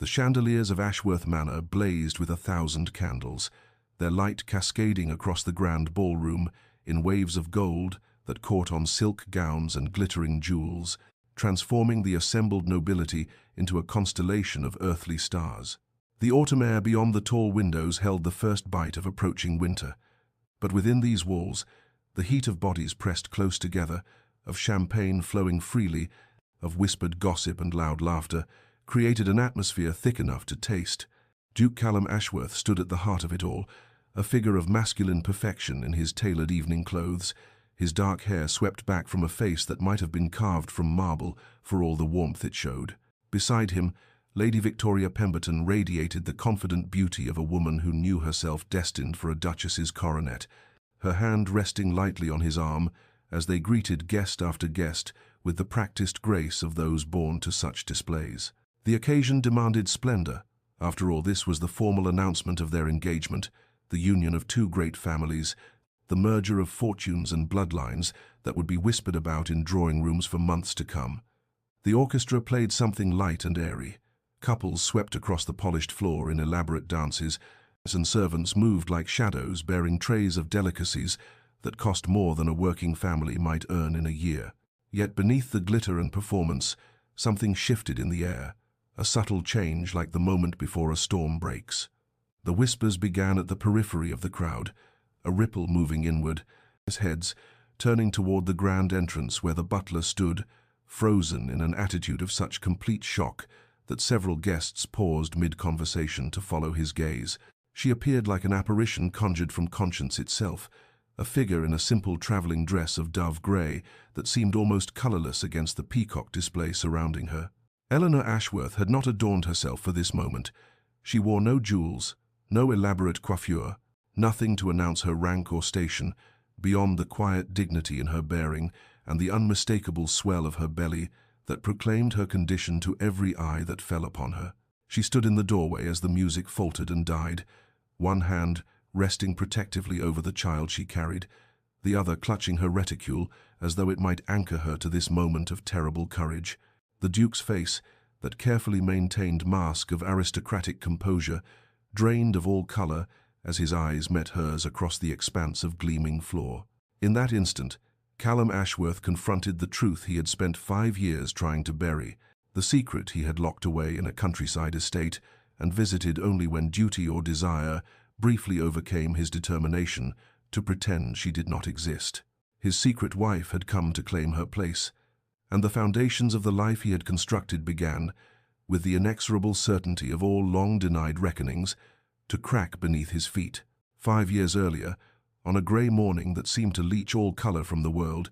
The chandeliers of Ashworth Manor blazed with 1,000 candles, their light cascading across the grand ballroom in waves of gold that caught on silk gowns and glittering jewels, transforming the assembled nobility into a constellation of earthly stars. The autumn air beyond the tall windows held the first bite of approaching winter, but within these walls, the heat of bodies pressed close together, of champagne flowing freely, of whispered gossip and loud laughter, created an atmosphere thick enough to taste. Duke Callum Ashworth stood at the heart of it all, a figure of masculine perfection in his tailored evening clothes, his dark hair swept back from a face that might have been carved from marble for all the warmth it showed. Beside him, Lady Victoria Pemberton radiated the confident beauty of a woman who knew herself destined for a duchess's coronet, her hand resting lightly on his arm as they greeted guest after guest with the practiced grace of those born to such displays. The occasion demanded splendor. After all, this was the formal announcement of their engagement, the union of two great families, the merger of fortunes and bloodlines that would be whispered about in drawing rooms for months to come. The orchestra played something light and airy. Couples swept across the polished floor in elaborate dances, and servants moved like shadows bearing trays of delicacies that cost more than a working family might earn in a year. Yet beneath the glitter and performance, something shifted in the air, a subtle change like the moment before a storm breaks. The whispers began at the periphery of the crowd, a ripple moving inward, as heads turning toward the grand entrance where the butler stood, frozen in an attitude of such complete shock that several guests paused mid-conversation to follow his gaze. She appeared like an apparition conjured from conscience itself, a figure in a simple traveling dress of dove grey that seemed almost colourless against the peacock display surrounding her. Eleanor Ashworth had not adorned herself for this moment. She wore no jewels, no elaborate coiffure, nothing to announce her rank or station, beyond the quiet dignity in her bearing and the unmistakable swell of her belly that proclaimed her condition to every eye that fell upon her. She stood in the doorway as the music faltered and died, one hand resting protectively over the child she carried, the other clutching her reticule as though it might anchor her to this moment of terrible courage. The Duke's face, that carefully maintained mask of aristocratic composure, drained of all colour as his eyes met hers across the expanse of gleaming floor. In that instant, Callum Ashworth confronted the truth he had spent 5 years trying to bury, the secret he had locked away in a countryside estate and visited only when duty or desire briefly overcame his determination to pretend she did not exist. His secret wife had come to claim her place, and the foundations of the life he had constructed began, with the inexorable certainty of all long-denied reckonings, to crack beneath his feet. 5 years earlier, on a grey morning that seemed to leach all colour from the world,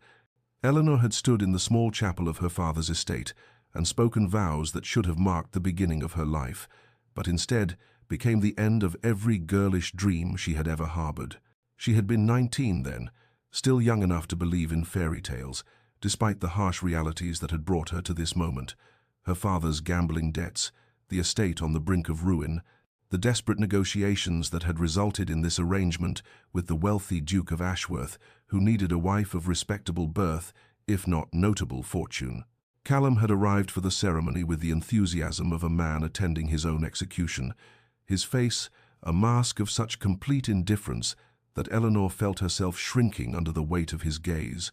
Eleanor had stood in the small chapel of her father's estate and spoken vows that should have marked the beginning of her life, but instead became the end of every girlish dream she had ever harboured. She had been 19 then, still young enough to believe in fairy tales, despite the harsh realities that had brought her to this moment: her father's gambling debts, the estate on the brink of ruin, the desperate negotiations that had resulted in this arrangement with the wealthy Duke of Ashworth, who needed a wife of respectable birth, if not notable fortune. Callum had arrived for the ceremony with the enthusiasm of a man attending his own execution, his face a mask of such complete indifference that Eleanor felt herself shrinking under the weight of his gaze,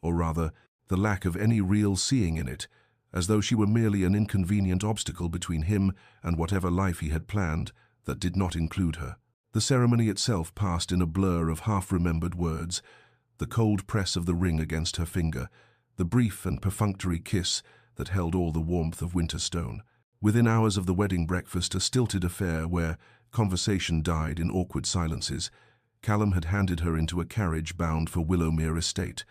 or rather, the lack of any real seeing in it, as though she were merely an inconvenient obstacle between him and whatever life he had planned that did not include her. The ceremony itself passed in a blur of half-remembered words: the cold press of the ring against her finger, the brief and perfunctory kiss that held all the warmth of winter stone. Within hours of the wedding breakfast, a stilted affair where conversation died in awkward silences, Callum had handed her into a carriage bound for Willowmere Estate,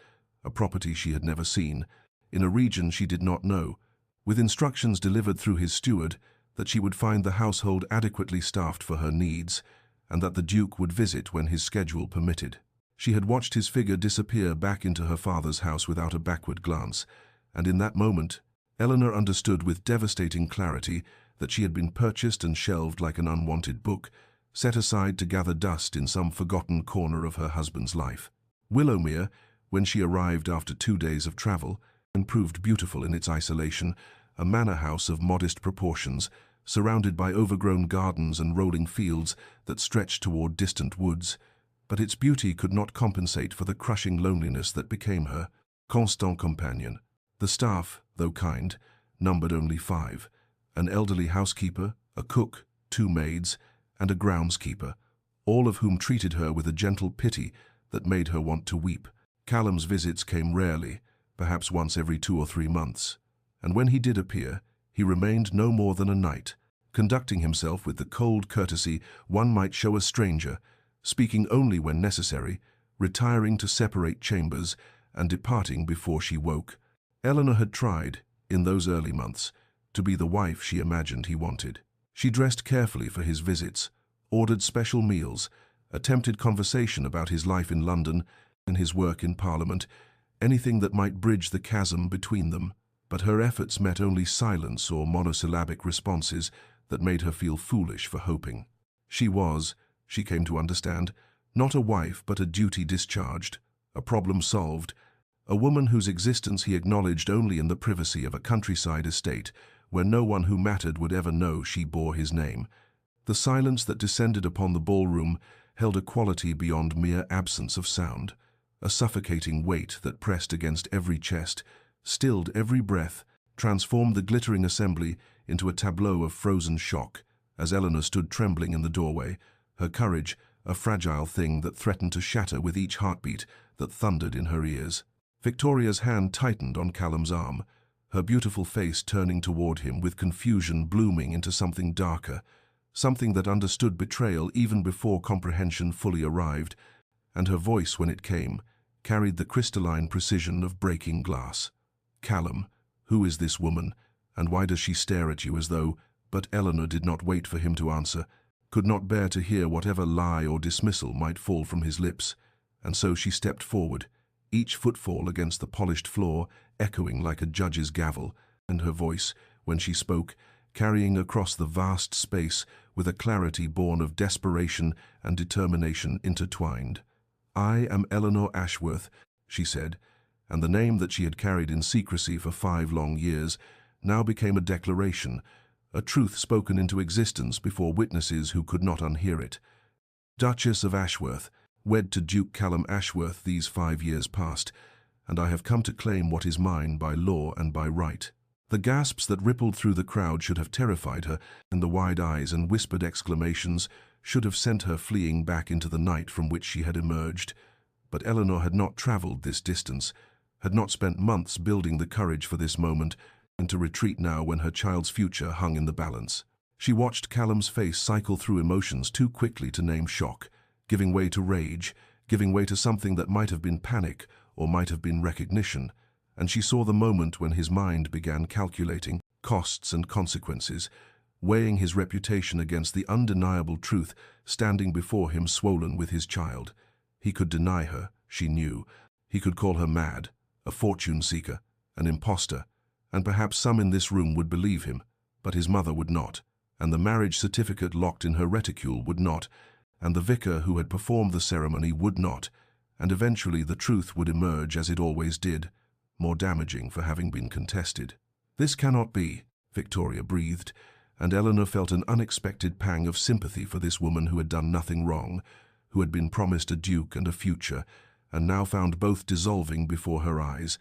a property she had never seen, in a region she did not know, with instructions delivered through his steward that she would find the household adequately staffed for her needs, and that the Duke would visit when his schedule permitted. She had watched his figure disappear back into her father's house without a backward glance, and in that moment, Eleanor understood with devastating clarity that she had been purchased and shelved like an unwanted book, set aside to gather dust in some forgotten corner of her husband's life. Willowmere, when she arrived after 2 days of travel, and proved beautiful in its isolation, a manor house of modest proportions, surrounded by overgrown gardens and rolling fields that stretched toward distant woods, but its beauty could not compensate for the crushing loneliness that became her constant companion. The staff, though kind, numbered only 5, an elderly housekeeper, a cook, 2 maids, and a groundskeeper, all of whom treated her with a gentle pity that made her want to weep. Callum's visits came rarely, perhaps once every 2 or 3 months, and when he did appear, he remained no more than a night, conducting himself with the cold courtesy one might show a stranger, speaking only when necessary, retiring to separate chambers, and departing before she woke. Eleanor had tried, in those early months, to be the wife she imagined he wanted. She dressed carefully for his visits, ordered special meals, attempted conversation about his life in London and his work in Parliament, anything that might bridge the chasm between them. But her efforts met only silence or monosyllabic responses that made her feel foolish for hoping. She was, she came to understand, not a wife but a duty discharged, a problem solved, a woman whose existence he acknowledged only in the privacy of a countryside estate where no one who mattered would ever know she bore his name. The silence that descended upon the ballroom held a quality beyond mere absence of sound, a suffocating weight that pressed against every chest, stilled every breath, transformed the glittering assembly into a tableau of frozen shock, as Eleanor stood trembling in the doorway, her courage a fragile thing that threatened to shatter with each heartbeat that thundered in her ears. Victoria's hand tightened on Callum's arm, her beautiful face turning toward him with confusion blooming into something darker, something that understood betrayal even before comprehension fully arrived, and her voice, when it came, carried the crystalline precision of breaking glass. "Callum, who is this woman, and why does she stare at you as though—" But Eleanor did not wait for him to answer, could not bear to hear whatever lie or dismissal might fall from his lips, and so she stepped forward, each footfall against the polished floor echoing like a judge's gavel, and her voice, when she spoke, carrying across the vast space with a clarity born of desperation and determination intertwined. "I am Eleanor Ashworth," she said, and the name that she had carried in secrecy for 5 long years now became a declaration, a truth spoken into existence before witnesses who could not unhear it. "Duchess of Ashworth, wed to Duke Callum Ashworth these 5 years past, and I have come to claim what is mine by law and by right." The gasps that rippled through the crowd should have terrified her, and the wide eyes and whispered exclamations should have sent her fleeing back into the night from which she had emerged. But Eleanor had not traveled this distance, had not spent months building the courage for this moment, and to retreat now when her child's future hung in the balance. She watched Callum's face cycle through emotions too quickly to name shock, giving way to rage, giving way to something that might have been panic or might have been recognition, and she saw the moment when his mind began calculating costs and consequences, weighing his reputation against the undeniable truth standing before him swollen with his child. He could deny her, she knew. He could call her mad, a fortune-seeker, an impostor, and perhaps some in this room would believe him, but his mother would not, and the marriage certificate locked in her reticule would not, and the vicar who had performed the ceremony would not, and eventually the truth would emerge as it always did, more damaging for having been contested. "This cannot be," Victoria breathed, and Eleanor felt an unexpected pang of sympathy for this woman who had done nothing wrong, who had been promised a duke and a future, and now found both dissolving before her eyes.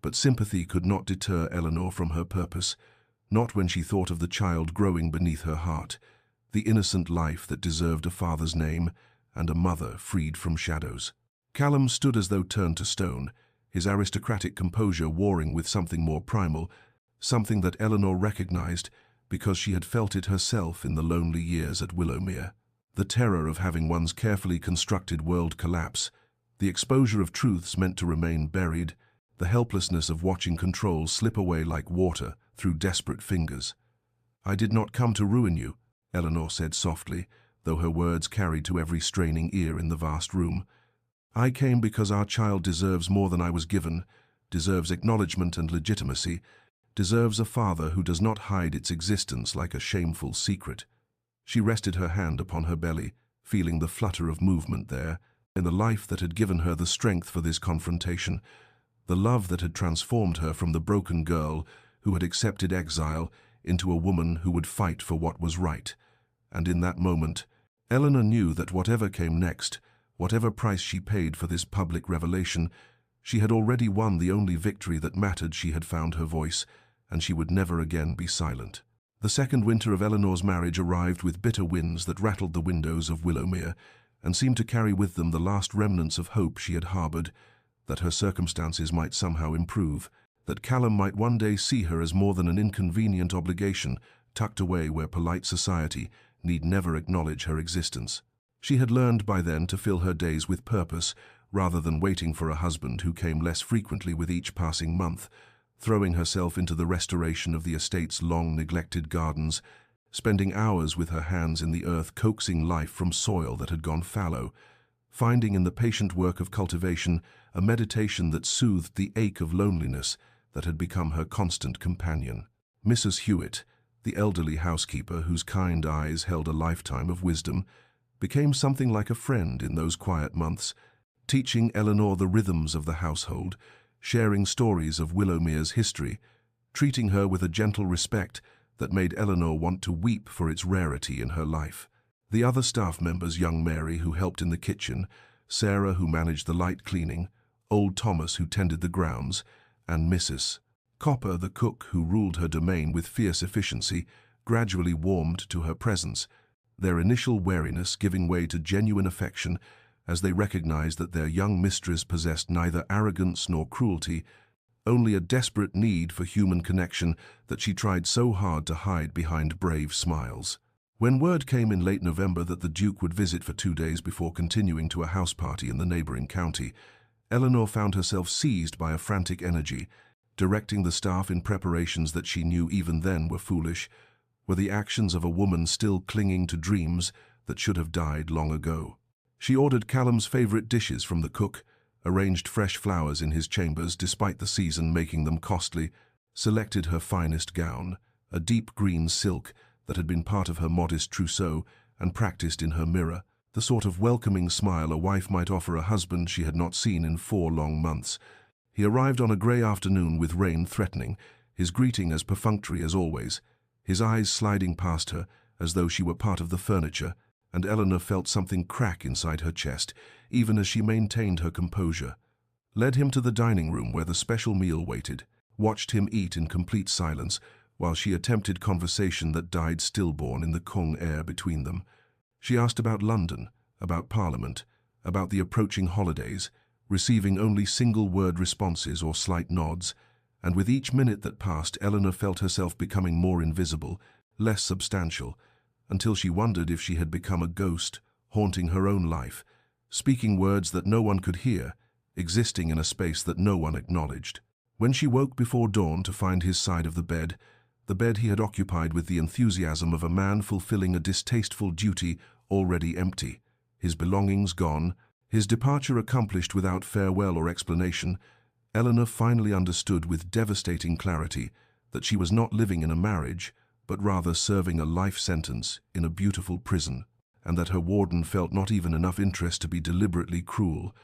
But sympathy could not deter Eleanor from her purpose, not when she thought of the child growing beneath her heart, the innocent life that deserved a father's name and a mother freed from shadows. Callum stood as though turned to stone, his aristocratic composure warring with something more primal, something that Eleanor recognized because she had felt it herself in the lonely years at Willowmere. The terror of having one's carefully constructed world collapse, the exposure of truths meant to remain buried, the helplessness of watching control slip away like water through desperate fingers. "I did not come to ruin you," Eleanor said softly, though her words carried to every straining ear in the vast room. "I came because our child deserves more than I was given, deserves acknowledgement and legitimacy, deserves a father who does not hide its existence like a shameful secret." She rested her hand upon her belly, feeling the flutter of movement there, in the life that had given her the strength for this confrontation, the love that had transformed her from the broken girl who had accepted exile into a woman who would fight for what was right. And in that moment, Eleanor knew that whatever came next, whatever price she paid for this public revelation, she had already won the only victory that mattered. She had found her voice, and she would never again be silent. The second winter of Eleanor's marriage arrived with bitter winds that rattled the windows of Willowmere, and seemed to carry with them the last remnants of hope she had harbored, that her circumstances might somehow improve, that Callum might one day see her as more than an inconvenient obligation, tucked away where polite society need never acknowledge her existence. She had learned by then to fill her days with purpose, rather than waiting for a husband who came less frequently with each passing month, throwing herself into the restoration of the estate's long-neglected gardens, spending hours with her hands in the earth coaxing life from soil that had gone fallow, finding in the patient work of cultivation a meditation that soothed the ache of loneliness that had become her constant companion. Mrs. Hewitt, the elderly housekeeper whose kind eyes held a lifetime of wisdom, became something like a friend in those quiet months, teaching Eleanor the rhythms of the household, sharing stories of Willowmere's history, treating her with a gentle respect that made Eleanor want to weep for its rarity in her life. The other staff members, young Mary, who helped in the kitchen, Sarah, who managed the light cleaning, old Thomas, who tended the grounds, and Mrs. Copper, the cook, who ruled her domain with fierce efficiency, gradually warmed to her presence, their initial wariness giving way to genuine affection as they recognized that their young mistress possessed neither arrogance nor cruelty, only a desperate need for human connection that she tried so hard to hide behind brave smiles. When word came in late November that the Duke would visit for 2 days before continuing to a house party in the neighboring county, Eleanor found herself seized by a frantic energy, directing the staff in preparations that she knew even then were foolish, were the actions of a woman still clinging to dreams that should have died long ago. She ordered Callum's favorite dishes from the cook, arranged fresh flowers in his chambers despite the season making them costly, selected her finest gown, a deep green silk that had been part of her modest trousseau, and practiced in her mirror, the sort of welcoming smile a wife might offer a husband she had not seen in 4 long months. He arrived on a grey afternoon with rain threatening, his greeting as perfunctory as always, his eyes sliding past her as though she were part of the furniture, and Eleanor felt something crack inside her chest, even as she maintained her composure. Led him to the dining room where the special meal waited, watched him eat in complete silence, while she attempted conversation that died stillborn in the Kung air between them. She asked about London, about Parliament, about the approaching holidays, receiving only single-word responses or slight nods, and with each minute that passed, Eleanor felt herself becoming more invisible, less substantial, until she wondered if she had become a ghost, haunting her own life, speaking words that no one could hear, existing in a space that no one acknowledged. When she woke before dawn to find his side of the bed he had occupied with the enthusiasm of a man fulfilling a distasteful duty already empty, his belongings gone, his departure accomplished without farewell or explanation, Eleanor finally understood with devastating clarity that she was not living in a marriage, but rather serving a life sentence in a beautiful prison, and that her warden felt not even enough interest to be deliberately cruel,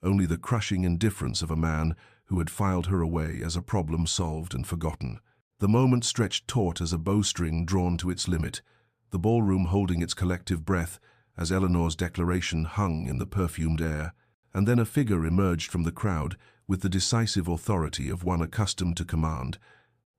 only the crushing indifference of a man who had filed her away as a problem solved and forgotten. The moment stretched taut as a bowstring drawn to its limit, the ballroom holding its collective breath as Eleanor's declaration hung in the perfumed air, and then a figure emerged from the crowd with the decisive authority of one accustomed to command.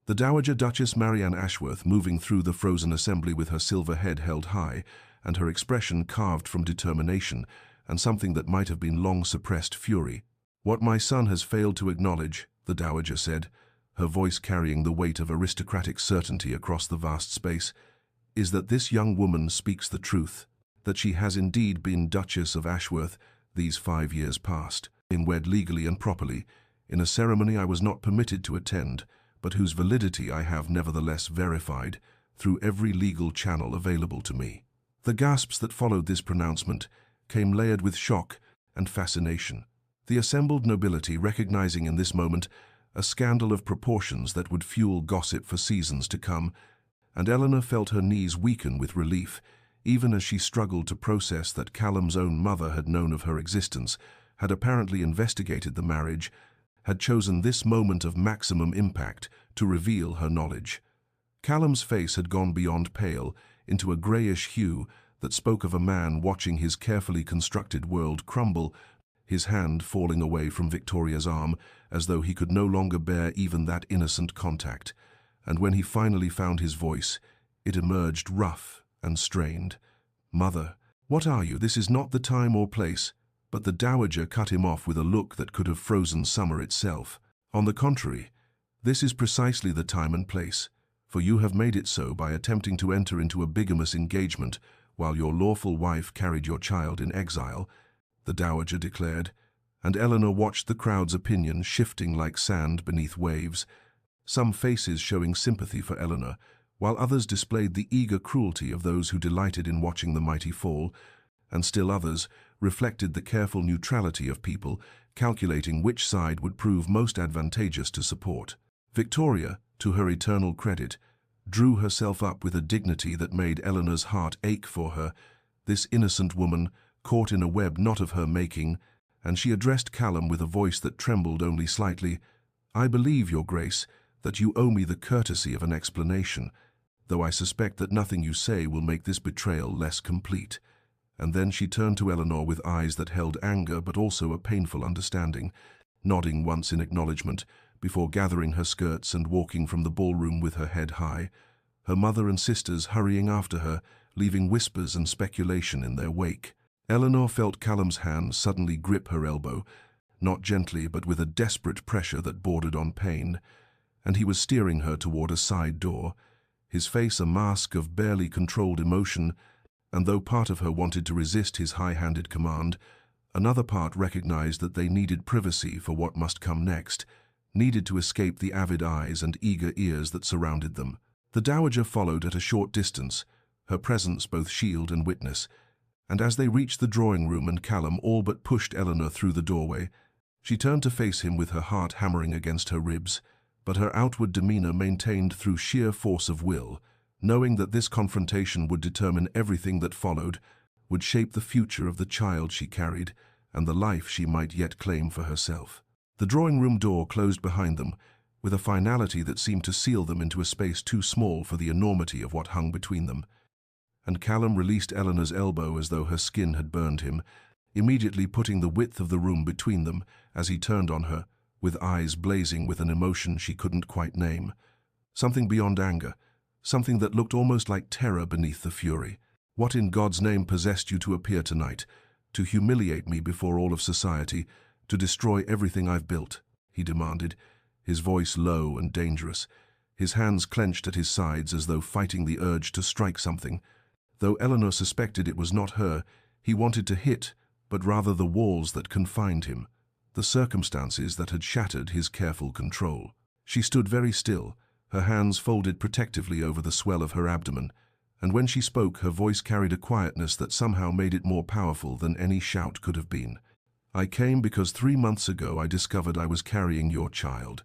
The Dowager Duchess Marianne Ashworth moving through the frozen assembly with her silver head held high, and her expression carved from determination and something that might have been long-suppressed fury. "What my son has failed to acknowledge," the Dowager said, her voice carrying the weight of aristocratic certainty across the vast space, "is that this young woman speaks the truth, that she has indeed been Duchess of Ashworth these 5 years past, been wed legally and properly, in a ceremony I was not permitted to attend, but whose validity I have nevertheless verified through every legal channel available to me." The gasps that followed this pronouncement came layered with shock and fascination, the assembled nobility recognizing in this moment a scandal of proportions that would fuel gossip for seasons to come, and Eleanor felt her knees weaken with relief, even as she struggled to process that Callum's own mother had known of her existence, had apparently investigated the marriage, had chosen this moment of maximum impact to reveal her knowledge. Callum's face had gone beyond pale, into a greyish hue that spoke of a man watching his carefully constructed world crumble, his hand falling away from Victoria's arm as though he could no longer bear even that innocent contact. And when he finally found his voice, it emerged rough and strained. "Mother, what are you? This is not the time or place." But the dowager cut him off with a look that could have frozen summer itself. "On the contrary, this is precisely the time and place, for you have made it so by attempting to enter into a bigamous engagement while your lawful wife carried your child in exile," the dowager declared, and Eleanor watched the crowd's opinion shifting like sand beneath waves, some faces showing sympathy for Eleanor, while others displayed the eager cruelty of those who delighted in watching the mighty fall, and still others reflected the careful neutrality of people calculating which side would prove most advantageous to support. Victoria, to her eternal credit, drew herself up with a dignity that made Eleanor's heart ache for her, this innocent woman caught in a web not of her making, and she addressed Callum with a voice that trembled only slightly. "I believe, Your Grace, that you owe me the courtesy of an explanation, though I suspect that nothing you say will make this betrayal less complete." And then she turned to Eleanor with eyes that held anger but also a painful understanding, nodding once in acknowledgement, before gathering her skirts and walking from the ballroom with her head high, her mother and sisters hurrying after her, leaving whispers and speculation in their wake. Eleanor felt Callum's hand suddenly grip her elbow, not gently but with a desperate pressure that bordered on pain, and he was steering her toward a side door, his face a mask of barely controlled emotion, and though part of her wanted to resist his high-handed command, another part recognized that they needed privacy for what must come next, needed to escape the avid eyes and eager ears that surrounded them. The dowager followed at a short distance, her presence both shield and witness, and as they reached the drawing room and Callum all but pushed Eleanor through the doorway, she turned to face him with her heart hammering against her ribs, but her outward demeanor maintained through sheer force of will, knowing that this confrontation would determine everything that followed, would shape the future of the child she carried and the life she might yet claim for herself. The drawing-room door closed behind them, with a finality that seemed to seal them into a space too small for the enormity of what hung between them. And Callum released Eleanor's elbow as though her skin had burned him, immediately putting the width of the room between them as he turned on her, with eyes blazing with an emotion she couldn't quite name. Something beyond anger, something that looked almost like terror beneath the fury. "What in God's name possessed you to appear tonight, to humiliate me before all of society, to destroy everything I've built?" he demanded, his voice low and dangerous, his hands clenched at his sides as though fighting the urge to strike something. Though Eleanor suspected it was not her, he wanted to hit, but rather the walls that confined him, the circumstances that had shattered his careful control. She stood very still, her hands folded protectively over the swell of her abdomen, and when she spoke, her voice carried a quietness that somehow made it more powerful than any shout could have been. "I came because 3 months ago I discovered I was carrying your child,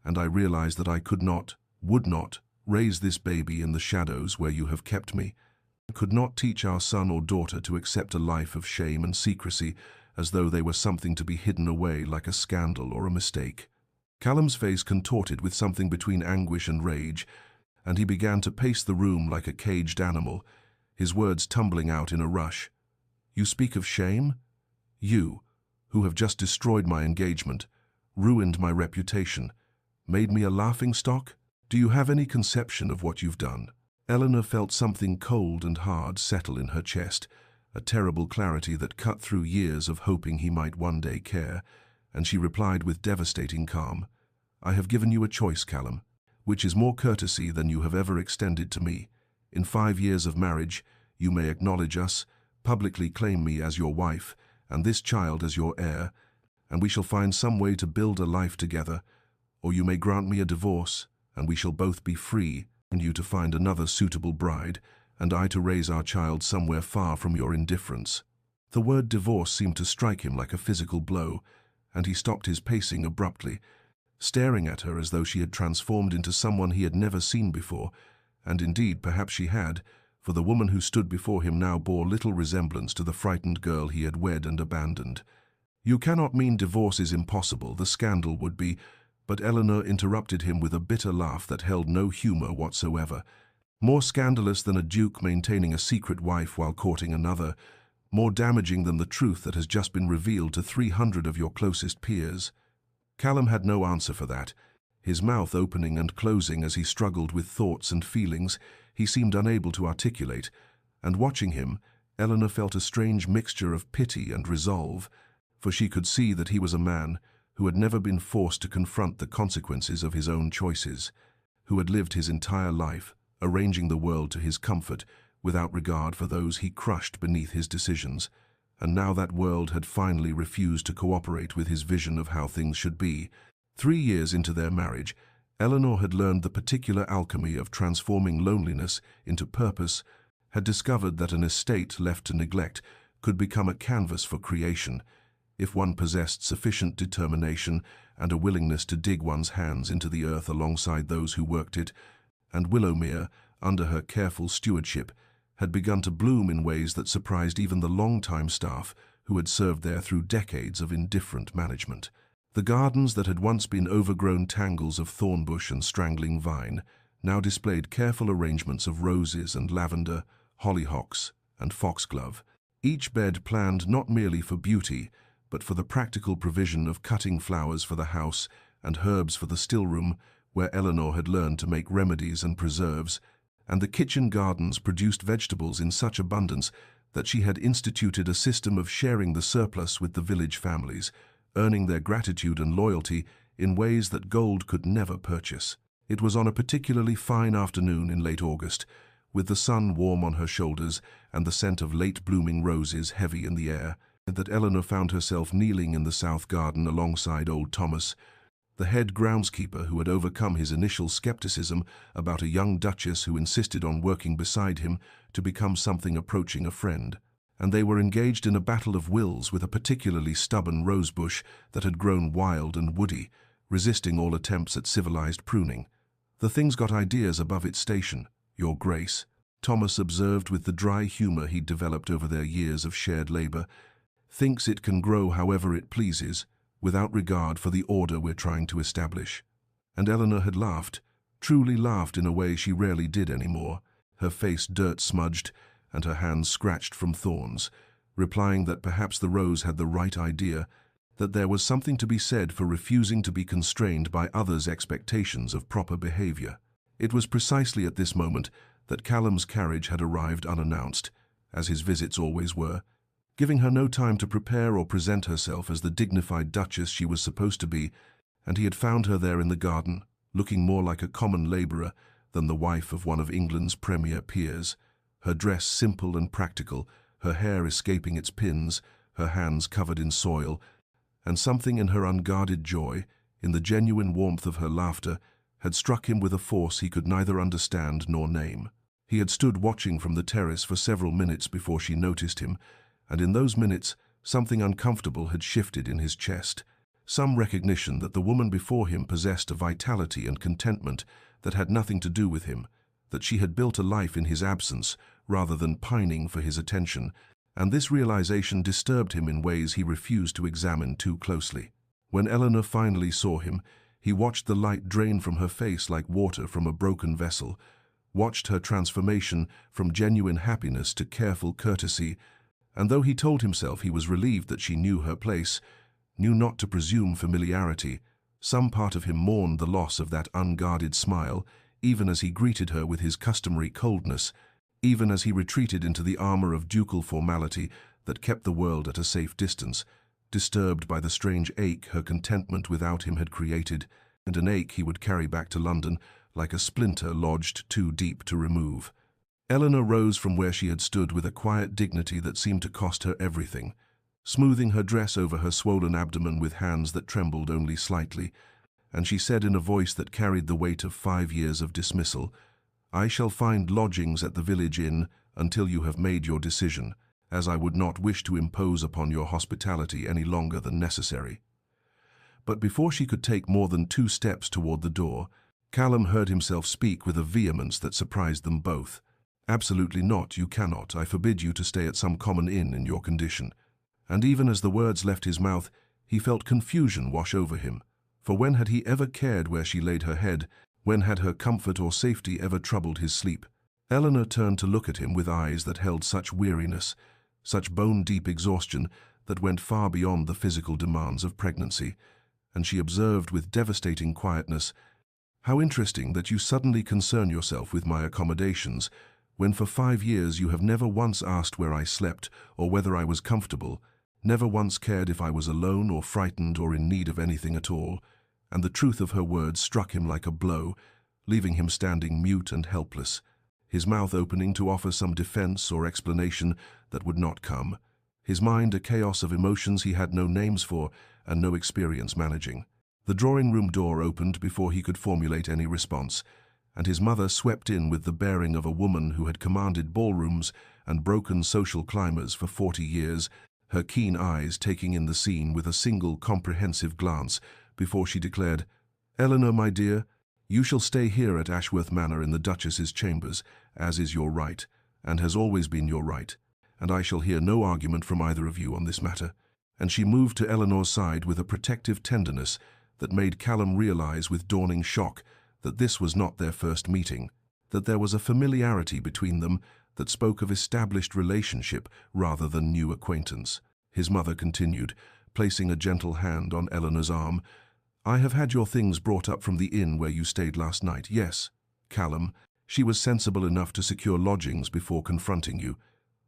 and I realized that I could not, would not, raise this baby in the shadows where you have kept me. I could not teach our son or daughter to accept a life of shame and secrecy as though they were something to be hidden away like a scandal or a mistake." Callum's face contorted with something between anguish and rage, and he began to pace the room like a caged animal, his words tumbling out in a rush. "You speak of shame? You, who have just destroyed my engagement, ruined my reputation, made me a laughingstock? Do you have any conception of what you've done?" Eleanor felt something cold and hard settle in her chest, a terrible clarity that cut through years of hoping he might one day care, and she replied with devastating calm, "I have given you a choice, Callum, which is more courtesy than you have ever extended to me. In 5 years of marriage, you may acknowledge us, publicly claim me as your wife, and this child as your heir, and we shall find some way to build a life together, or you may grant me a divorce, and we shall both be free, and you to find another suitable bride, and I to raise our child somewhere far from your indifference." The word divorce seemed to strike him like a physical blow, and he stopped his pacing abruptly, staring at her as though she had transformed into someone he had never seen before, and indeed perhaps she had, for the woman who stood before him now bore little resemblance to the frightened girl he had wed and abandoned. "You cannot mean divorce is impossible, the scandal would be—" But Eleanor interrupted him with a bitter laugh that held no humor whatsoever. More scandalous than a duke maintaining a secret wife while courting another, more damaging than the truth that has just been revealed to 300 of your closest peers. Callum had no answer for that. His mouth opening and closing as he struggled with thoughts and feelings he seemed unable to articulate, and watching him, Eleanor felt a strange mixture of pity and resolve, for she could see that he was a man who had never been forced to confront the consequences of his own choices, who had lived his entire life arranging the world to his comfort without regard for those he crushed beneath his decisions, and now that world had finally refused to cooperate with his vision of how things should be. 3 years into their marriage, Eleanor had learned the particular alchemy of transforming loneliness into purpose, had discovered that an estate left to neglect could become a canvas for creation, if one possessed sufficient determination and a willingness to dig one's hands into the earth alongside those who worked it, and Willowmere, under her careful stewardship, had begun to bloom in ways that surprised even the long-time staff who had served there through decades of indifferent management. The gardens that had once been overgrown tangles of thornbush and strangling vine now displayed careful arrangements of roses and lavender, hollyhocks and foxglove, each bed planned not merely for beauty, but for the practical provision of cutting flowers for the house and herbs for the stillroom, where Eleanor had learned to make remedies and preserves, and the kitchen gardens produced vegetables in such abundance that she had instituted a system of sharing the surplus with the village families, earning their gratitude and loyalty in ways that gold could never purchase. It was on a particularly fine afternoon in late August, with the sun warm on her shoulders and the scent of late-blooming roses heavy in the air, that Eleanor found herself kneeling in the south garden alongside old Thomas, the head groundskeeper who had overcome his initial skepticism about a young duchess who insisted on working beside him to become something approaching a friend. And they were engaged in a battle of wills with a particularly stubborn rosebush that had grown wild and woody, resisting all attempts at civilized pruning. "The thing's got ideas above its station, Your Grace," Thomas observed with the dry humor he'd developed over their years of shared labor. "Thinks it can grow however it pleases, without regard for the order we're trying to establish." And Eleanor had laughed, truly laughed in a way she rarely did anymore, her face dirt-smudged and her hands scratched from thorns, replying that perhaps the rose had the right idea, that there was something to be said for refusing to be constrained by others' expectations of proper behavior. It was precisely at this moment that Callum's carriage had arrived unannounced, as his visits always were, giving her no time to prepare or present herself as the dignified duchess she was supposed to be, and he had found her there in the garden, looking more like a common labourer than the wife of one of England's premier peers, her dress simple and practical, her hair escaping its pins, her hands covered in soil, and something in her unguarded joy, in the genuine warmth of her laughter, had struck him with a force he could neither understand nor name. He had stood watching from the terrace for several minutes before she noticed him, and in those minutes something uncomfortable had shifted in his chest, some recognition that the woman before him possessed a vitality and contentment that had nothing to do with him, that she had built a life in his absence rather than pining for his attention, and this realization disturbed him in ways he refused to examine too closely. When Eleanor finally saw him, he watched the light drain from her face like water from a broken vessel, watched her transformation from genuine happiness to careful courtesy, and though he told himself he was relieved that she knew her place, knew not to presume familiarity, some part of him mourned the loss of that unguarded smile, even as he greeted her with his customary coldness, even as he retreated into the armor of ducal formality that kept the world at a safe distance, disturbed by the strange ache her contentment without him had created, and an ache he would carry back to London like a splinter lodged too deep to remove. Eleanor rose from where she had stood with a quiet dignity that seemed to cost her everything, smoothing her dress over her swollen abdomen with hands that trembled only slightly, and she said in a voice that carried the weight of 5 years of dismissal, "I shall find lodgings at the village inn until you have made your decision, as I would not wish to impose upon your hospitality any longer than necessary." But before she could take more than 2 steps toward the door, Callum heard himself speak with a vehemence that surprised them both. "Absolutely not, you cannot. I forbid you to stay at some common inn in your condition." And even as the words left his mouth, he felt confusion wash over him, For when had he ever cared where she laid her head? When had her comfort or safety ever troubled his sleep? Eleanor turned to look at him with eyes that held such weariness, such bone-deep exhaustion that went far beyond the physical demands of pregnancy, and she observed with devastating quietness, "How interesting that you suddenly concern yourself with my accommodations, when for 5 years you have never once asked where I slept or whether I was comfortable, never once cared if I was alone or frightened or in need of anything at all." And the truth of her words struck him like a blow, leaving him standing mute and helpless, his mouth opening to offer some defense or explanation that would not come, his mind a chaos of emotions he had no names for and no experience managing. The drawing-room door opened before he could formulate any response, and his mother swept in with the bearing of a woman who had commanded ballrooms and broken social climbers for 40 years, her keen eyes taking in the scene with a single comprehensive glance before she declared, "Eleanor, my dear, you shall stay here at Ashworth Manor in the Duchess's chambers, as is your right, and has always been your right, and I shall hear no argument from either of you on this matter." And she moved to Eleanor's side with a protective tenderness that made Callum realize with dawning shock that this was not their first meeting, that there was a familiarity between them that spoke of established relationship rather than new acquaintance. His mother continued, placing a gentle hand on Eleanor's arm, "I have had your things brought up from the inn where you stayed last night. Yes, Callum, she was sensible enough to secure lodgings before confronting you,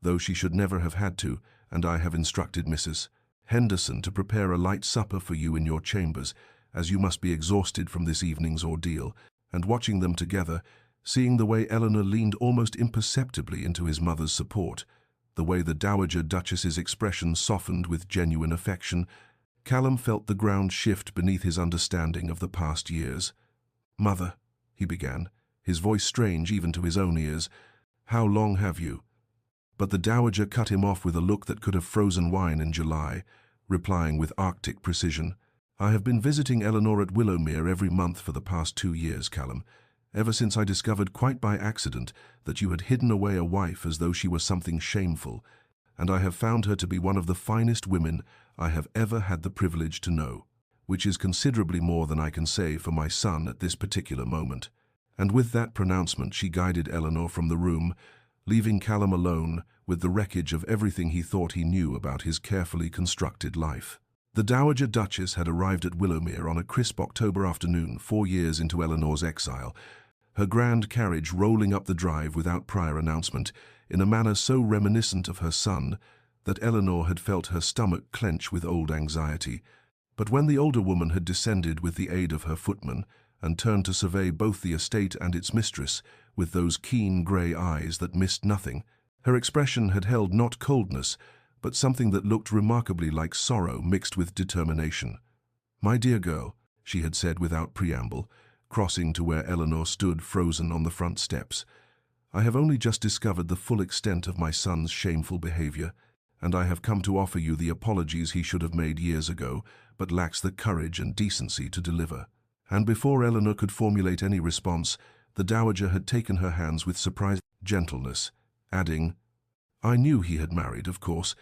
though she should never have had to, and I have instructed Mrs. Henderson to prepare a light supper for you in your chambers, as you must be exhausted from this evening's ordeal." And watching them together, seeing the way Eleanor leaned almost imperceptibly into his mother's support, the way the Dowager Duchess's expression softened with genuine affection, Callum felt the ground shift beneath his understanding of the past years. "Mother," he began, his voice strange even to his own ears, "how long have you?" But the Dowager cut him off with a look that could have frozen wine in July, replying with Arctic precision, "I have been visiting Eleanor at Willowmere every month for the past 2 years, Callum, ever since I discovered quite by accident that you had hidden away a wife as though she were something shameful, and I have found her to be one of the finest women I have ever had the privilege to know, which is considerably more than I can say for my son at this particular moment." And with that pronouncement she guided Eleanor from the room, leaving Callum alone with the wreckage of everything he thought he knew about his carefully constructed life. The Dowager Duchess had arrived at Willowmere on a crisp October afternoon 4 years into Eleanor's exile, her grand carriage rolling up the drive without prior announcement, in a manner so reminiscent of her son that Eleanor had felt her stomach clench with old anxiety. But when the older woman had descended with the aid of her footman and turned to survey both the estate and its mistress with those keen grey eyes that missed nothing, her expression had held not coldness, but something that looked remarkably like sorrow mixed with determination. "My dear girl," she had said without preamble, crossing to where Eleanor stood frozen on the front steps, "I have only just discovered the full extent of my son's shameful behavior, and I have come to offer you the apologies he should have made years ago, but lacks the courage and decency to deliver." And before Eleanor could formulate any response, the Dowager had taken her hands with surprising gentleness, adding, "I knew he had married, of course,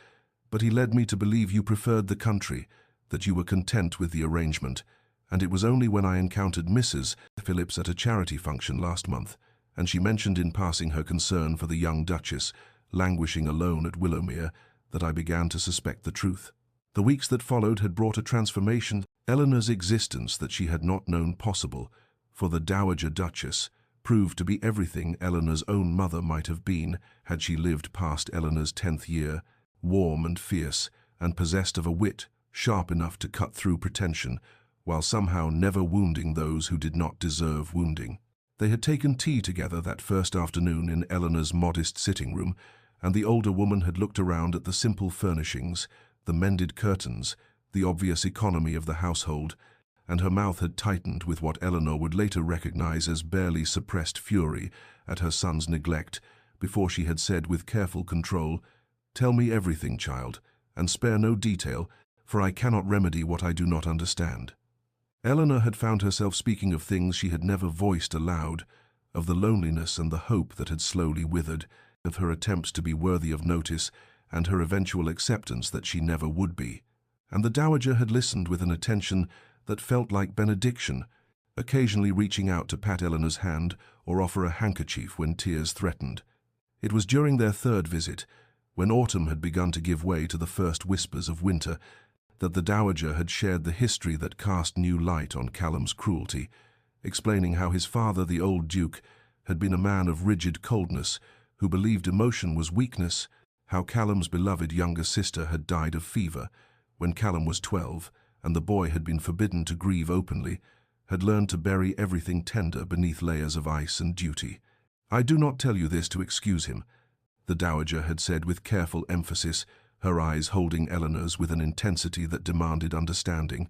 but he led me to believe you preferred the country, that you were content with the arrangement, and it was only when I encountered Mrs. Phillips at a charity function last month, and she mentioned in passing her concern for the young Duchess, languishing alone at Willowmere, that I began to suspect the truth." The weeks that followed had brought a transformation in Eleanor's existence that she had not known possible, for the Dowager Duchess proved to be everything Eleanor's own mother might have been had she lived past Eleanor's 10th year, warm and fierce, and possessed of a wit sharp enough to cut through pretension, while somehow never wounding those who did not deserve wounding. They had taken tea together that first afternoon in Eleanor's modest sitting-room, and the older woman had looked around at the simple furnishings, the mended curtains, the obvious economy of the household, and her mouth had tightened with what Eleanor would later recognize as barely suppressed fury at her son's neglect, before she had said with careful control, "Tell me everything, child, and spare no detail, for I cannot remedy what I do not understand." Eleanor had found herself speaking of things she had never voiced aloud, of the loneliness and the hope that had slowly withered, of her attempts to be worthy of notice, and her eventual acceptance that she never would be. And the Dowager had listened with an attention that felt like benediction, occasionally reaching out to pat Eleanor's hand or offer a handkerchief when tears threatened. It was during their third visit, when autumn had begun to give way to the first whispers of winter, that the dowager had shared the history that cast new light on Callum's cruelty, explaining how his father, the old duke, had been a man of rigid coldness, who believed emotion was weakness, how Callum's beloved younger sister had died of fever when Callum was 12, and the boy had been forbidden to grieve openly, had learned to bury everything tender beneath layers of ice and duty. "I do not tell you this to excuse him," the dowager had said with careful emphasis, her eyes holding Eleanor's with an intensity that demanded understanding.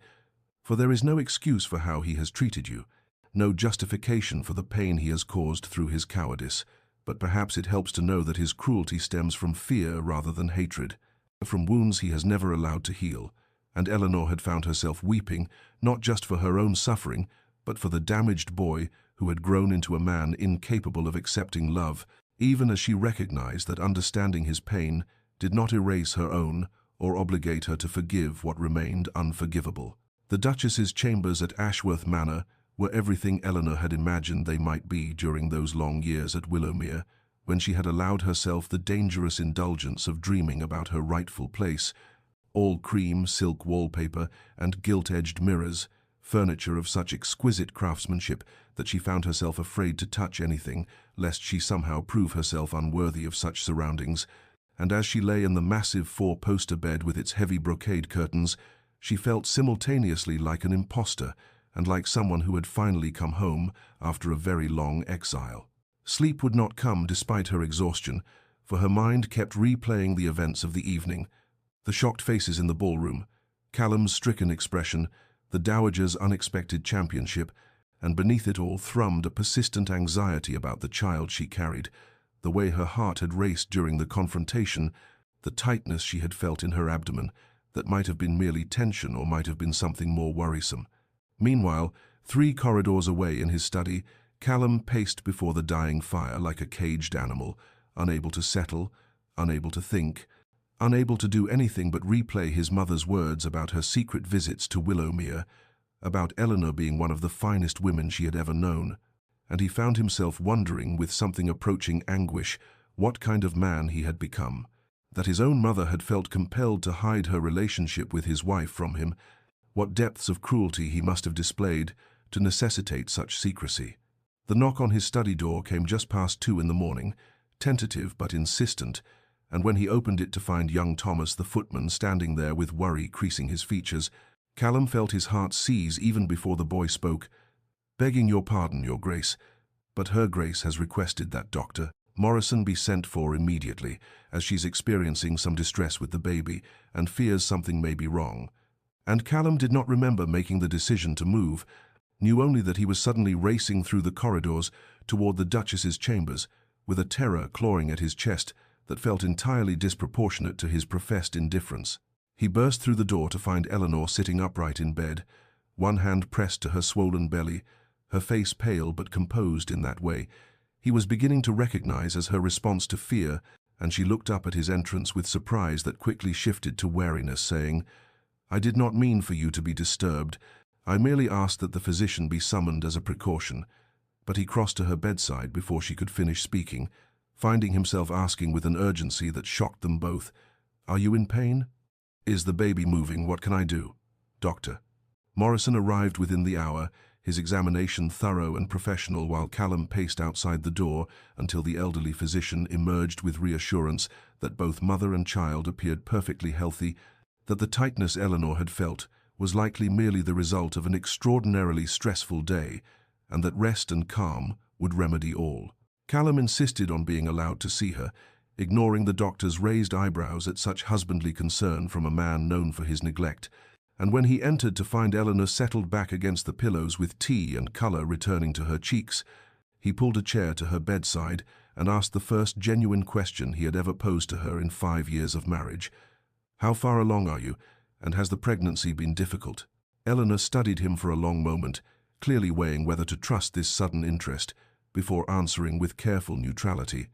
"For there is no excuse for how he has treated you, no justification for the pain he has caused through his cowardice, but perhaps it helps to know that his cruelty stems from fear rather than hatred, from wounds he has never allowed to heal." And Eleanor had found herself weeping, not just for her own suffering, but for the damaged boy who had grown into a man incapable of accepting love, even as she recognized that understanding his pain did not erase her own or obligate her to forgive what remained unforgivable. The Duchess's chambers at Ashworth Manor were everything Eleanor had imagined they might be during those long years at Willowmere, when she had allowed herself the dangerous indulgence of dreaming about her rightful place, all cream silk wallpaper and gilt-edged mirrors, furniture of such exquisite craftsmanship that she found herself afraid to touch anything, lest she somehow prove herself unworthy of such surroundings. And as she lay in the massive four-poster bed with its heavy brocade curtains, she felt simultaneously like an imposter and like someone who had finally come home after a very long exile. Sleep would not come despite her exhaustion, for her mind kept replaying the events of the evening. The shocked faces in the ballroom, Callum's stricken expression, the dowager's unexpected championship, and beneath it all thrummed a persistent anxiety about the child she carried, the way her heart had raced during the confrontation, the tightness she had felt in her abdomen, that might have been merely tension or might have been something more worrisome. Meanwhile, 3 corridors away in his study, Callum paced before the dying fire like a caged animal, unable to settle, unable to think, unable to do anything but replay his mother's words about her secret visits to Willowmere, about Eleanor being one of the finest women she had ever known, and he found himself wondering with something approaching anguish what kind of man he had become, that his own mother had felt compelled to hide her relationship with his wife from him, what depths of cruelty he must have displayed to necessitate such secrecy. The knock on his study door came just past 2 in the morning, tentative but insistent, and when he opened it to find young Thomas the footman standing there with worry creasing his features, Callum felt his heart seize even before the boy spoke. "Begging your pardon, your grace, but her grace has requested that Dr. Morrison be sent for immediately, as she's experiencing some distress with the baby and fears something may be wrong." And Callum did not remember making the decision to move, knew only that he was suddenly racing through the corridors toward the Duchess's chambers, with a terror clawing at his chest that felt entirely disproportionate to his professed indifference. He burst through the door to find Eleanor sitting upright in bed, one hand pressed to her swollen belly, her face pale but composed in that way he was beginning to recognize as her response to fear, and she looked up at his entrance with surprise that quickly shifted to wariness, saying, "I did not mean for you to be disturbed. I merely asked that the physician be summoned as a precaution." But he crossed to her bedside before she could finish speaking, finding himself asking with an urgency that shocked them both, "Are you in pain? Is the baby moving? What can I do? Doctor." Morrison arrived within the hour, his examination thorough and professional, while Callum paced outside the door until the elderly physician emerged with reassurance that both mother and child appeared perfectly healthy, that the tightness Eleanor had felt was likely merely the result of an extraordinarily stressful day, and that rest and calm would remedy all. Callum insisted on being allowed to see her, ignoring the doctor's raised eyebrows at such husbandly concern from a man known for his neglect, and when he entered to find Eleanor settled back against the pillows with tea and colour returning to her cheeks, he pulled a chair to her bedside and asked the first genuine question he had ever posed to her in 5 years of marriage. "How far along are you, and has the pregnancy been difficult?" Eleanor studied him for a long moment, clearly weighing whether to trust this sudden interest, before answering with careful neutrality.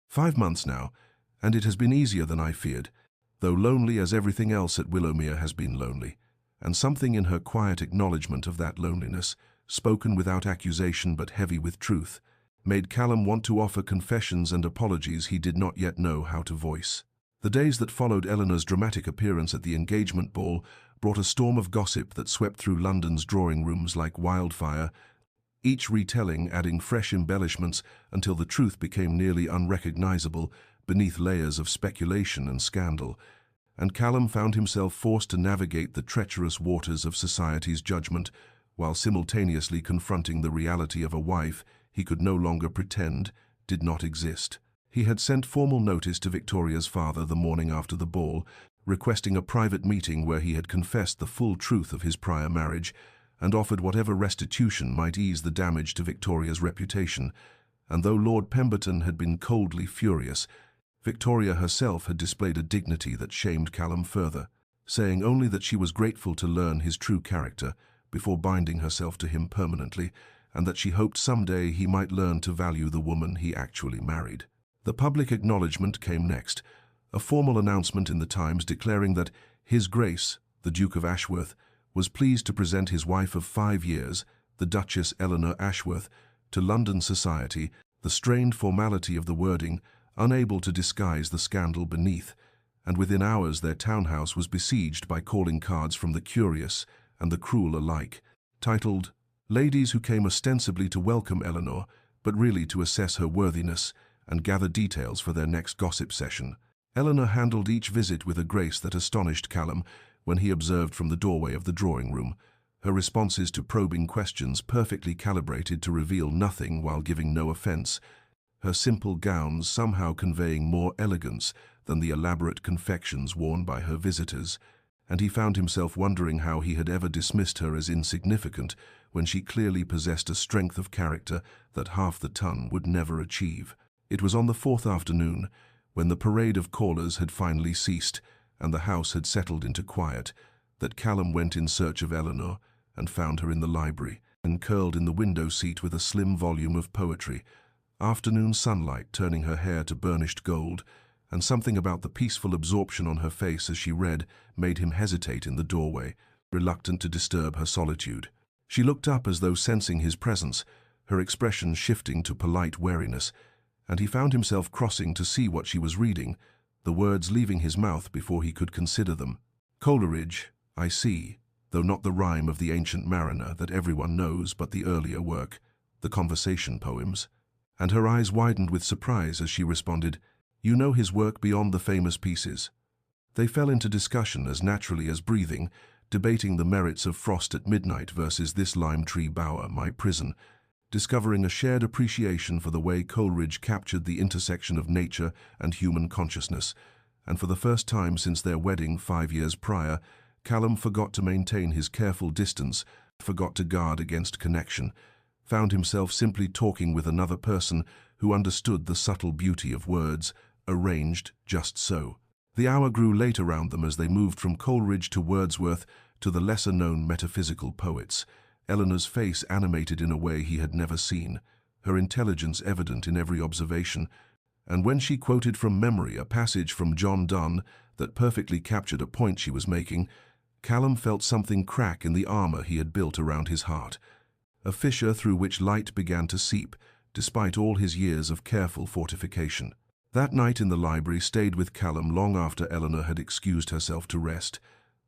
5 months now, and it has been easier than I feared, though lonely as everything else at Willowmere has been lonely. and something in her quiet acknowledgement of that loneliness, spoken without accusation but heavy with truth, made Callum want to offer confessions and apologies he did not yet know how to voice. The days that followed Eleanor's dramatic appearance at the engagement ball brought a storm of gossip that swept through London's drawing rooms like wildfire, each retelling adding fresh embellishments until the truth became nearly unrecognizable beneath layers of speculation and scandal, and Callum found himself forced to navigate the treacherous waters of society's judgment while simultaneously confronting the reality of a wife he could no longer pretend did not exist. He had sent formal notice to Victoria's father the morning after the ball, requesting a private meeting where he had confessed the full truth of his prior marriage and offered whatever restitution might ease the damage to Victoria's reputation. And though Lord Pemberton had been coldly furious, Victoria herself had displayed a dignity that shamed Callum further, saying only that she was grateful to learn his true character before binding herself to him permanently, and that she hoped someday he might learn to value the woman he actually married. The public acknowledgement came next, a formal announcement in the Times declaring that His Grace, the Duke of Ashworth, was pleased to present his wife of 5 years, the Duchess Eleanor Ashworth, to London society, the strained formality of the wording unable to disguise the scandal beneath, and within hours their townhouse was besieged by calling cards from the curious and the cruel alike, titled, "Ladies who came ostensibly to welcome Eleanor, but really to assess her worthiness and gather details for their next gossip session." Eleanor handled each visit with a grace that astonished Callum when he observed from the doorway of the drawing room, her responses to probing questions perfectly calibrated to reveal nothing while giving no offense, her simple gowns somehow conveying more elegance than the elaborate confections worn by her visitors, and he found himself wondering how he had ever dismissed her as insignificant when she clearly possessed a strength of character that half the ton would never achieve. It was on the 4th afternoon, when the parade of callers had finally ceased and the house had settled into quiet, that Callum went in search of Eleanor and found her in the library and curled in the window seat with a slim volume of poetry, afternoon sunlight turning her hair to burnished gold, and something about the peaceful absorption on her face as she read made him hesitate in the doorway, reluctant to disturb her solitude. She looked up as though sensing his presence, her expression shifting to polite wariness, and he found himself crossing to see what she was reading, the words leaving his mouth before he could consider them. "Coleridge, I see, though not the rhyme of the Ancient Mariner that everyone knows but the earlier work, the conversation poems." And her eyes widened with surprise as she responded, "You know his work beyond the famous pieces." They fell into discussion as naturally as breathing, debating the merits of Frost at Midnight versus This Lime Tree Bower, My Prison, discovering a shared appreciation for the way Coleridge captured the intersection of nature and human consciousness, and for the first time since their wedding 5 years prior, Callum forgot to maintain his careful distance, forgot to guard against connection, found himself simply talking with another person who understood the subtle beauty of words, arranged just so. The hour grew late around them as they moved from Coleridge to Wordsworth to the lesser-known metaphysical poets, Eleanor's face animated in a way he had never seen, her intelligence evident in every observation, and when she quoted from memory a passage from John Donne that perfectly captured a point she was making, Callum felt something crack in the armor he had built around his heart, a fissure through which light began to seep, despite all his years of careful fortification. That night in the library stayed with Callum long after Eleanor had excused herself to rest,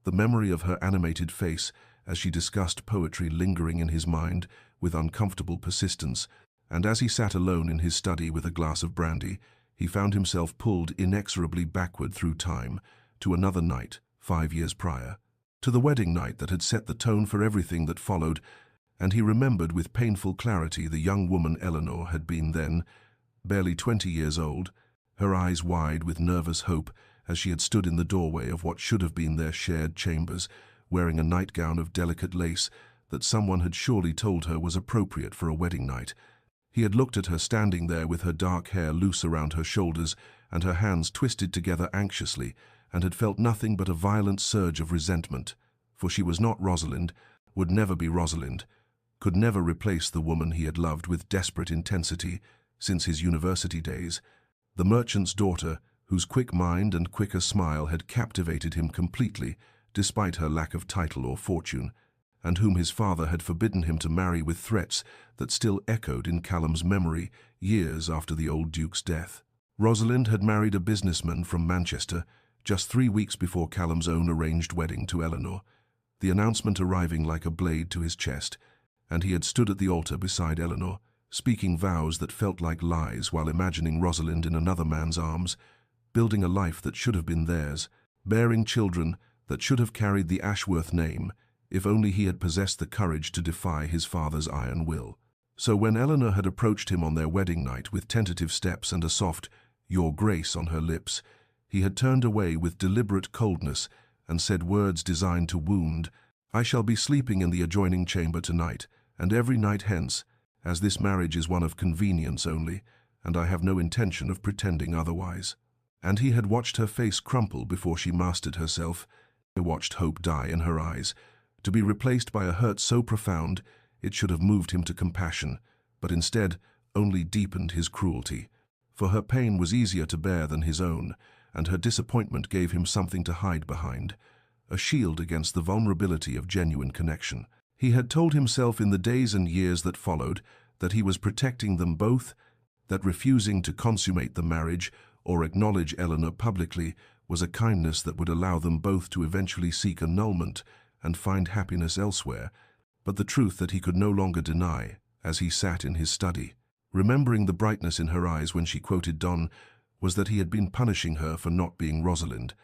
the memory of her animated face as she discussed poetry lingering in his mind with uncomfortable persistence, and as he sat alone in his study with a glass of brandy, he found himself pulled inexorably backward through time to another night 5 years prior, to the wedding night that had set the tone for everything that followed, and he remembered with painful clarity the young woman Eleanor had been then, barely 20 years old, her eyes wide with nervous hope as she had stood in the doorway of what should have been their shared chambers, wearing a nightgown of delicate lace that someone had surely told her was appropriate for a wedding night. He had looked at her standing there with her dark hair loose around her shoulders and her hands twisted together anxiously, and had felt nothing but a violent surge of resentment, for she was not Rosalind, would never be Rosalind, could never replace the woman he had loved with desperate intensity since his university days, the merchant's daughter whose quick mind and quicker smile had captivated him completely, despite her lack of title or fortune, and whom his father had forbidden him to marry, with threats that still echoed in Callum's memory years after the old Duke's death. Rosalind had married a businessman from Manchester just 3 weeks before Callum's own arranged wedding to Eleanor, the announcement arriving like a blade to his chest, and he had stood at the altar beside Eleanor, speaking vows that felt like lies while imagining Rosalind in another man's arms, building a life that should have been theirs, bearing children that should have carried the Ashworth name, if only he had possessed the courage to defy his father's iron will. So when Eleanor had approached him on their wedding night with tentative steps and a soft "Your Grace" on her lips, he had turned away with deliberate coldness and said words designed to wound. "I shall be sleeping in the adjoining chamber tonight, and every night hence, as this marriage is one of convenience only, and I have no intention of pretending otherwise." And he had watched her face crumple before she mastered herself. He watched hope die in her eyes, to be replaced by a hurt so profound it should have moved him to compassion, but instead only deepened his cruelty. For her pain was easier to bear than his own, and her disappointment gave him something to hide behind, a shield against the vulnerability of genuine connection. He had told himself in the days and years that followed that he was protecting them both, that refusing to consummate the marriage or acknowledge Eleanor publicly was a kindness that would allow them both to eventually seek annulment and find happiness elsewhere, but the truth that he could no longer deny as he sat in his study, remembering the brightness in her eyes when she quoted Donne, was that he had been punishing her for not being Rosalind,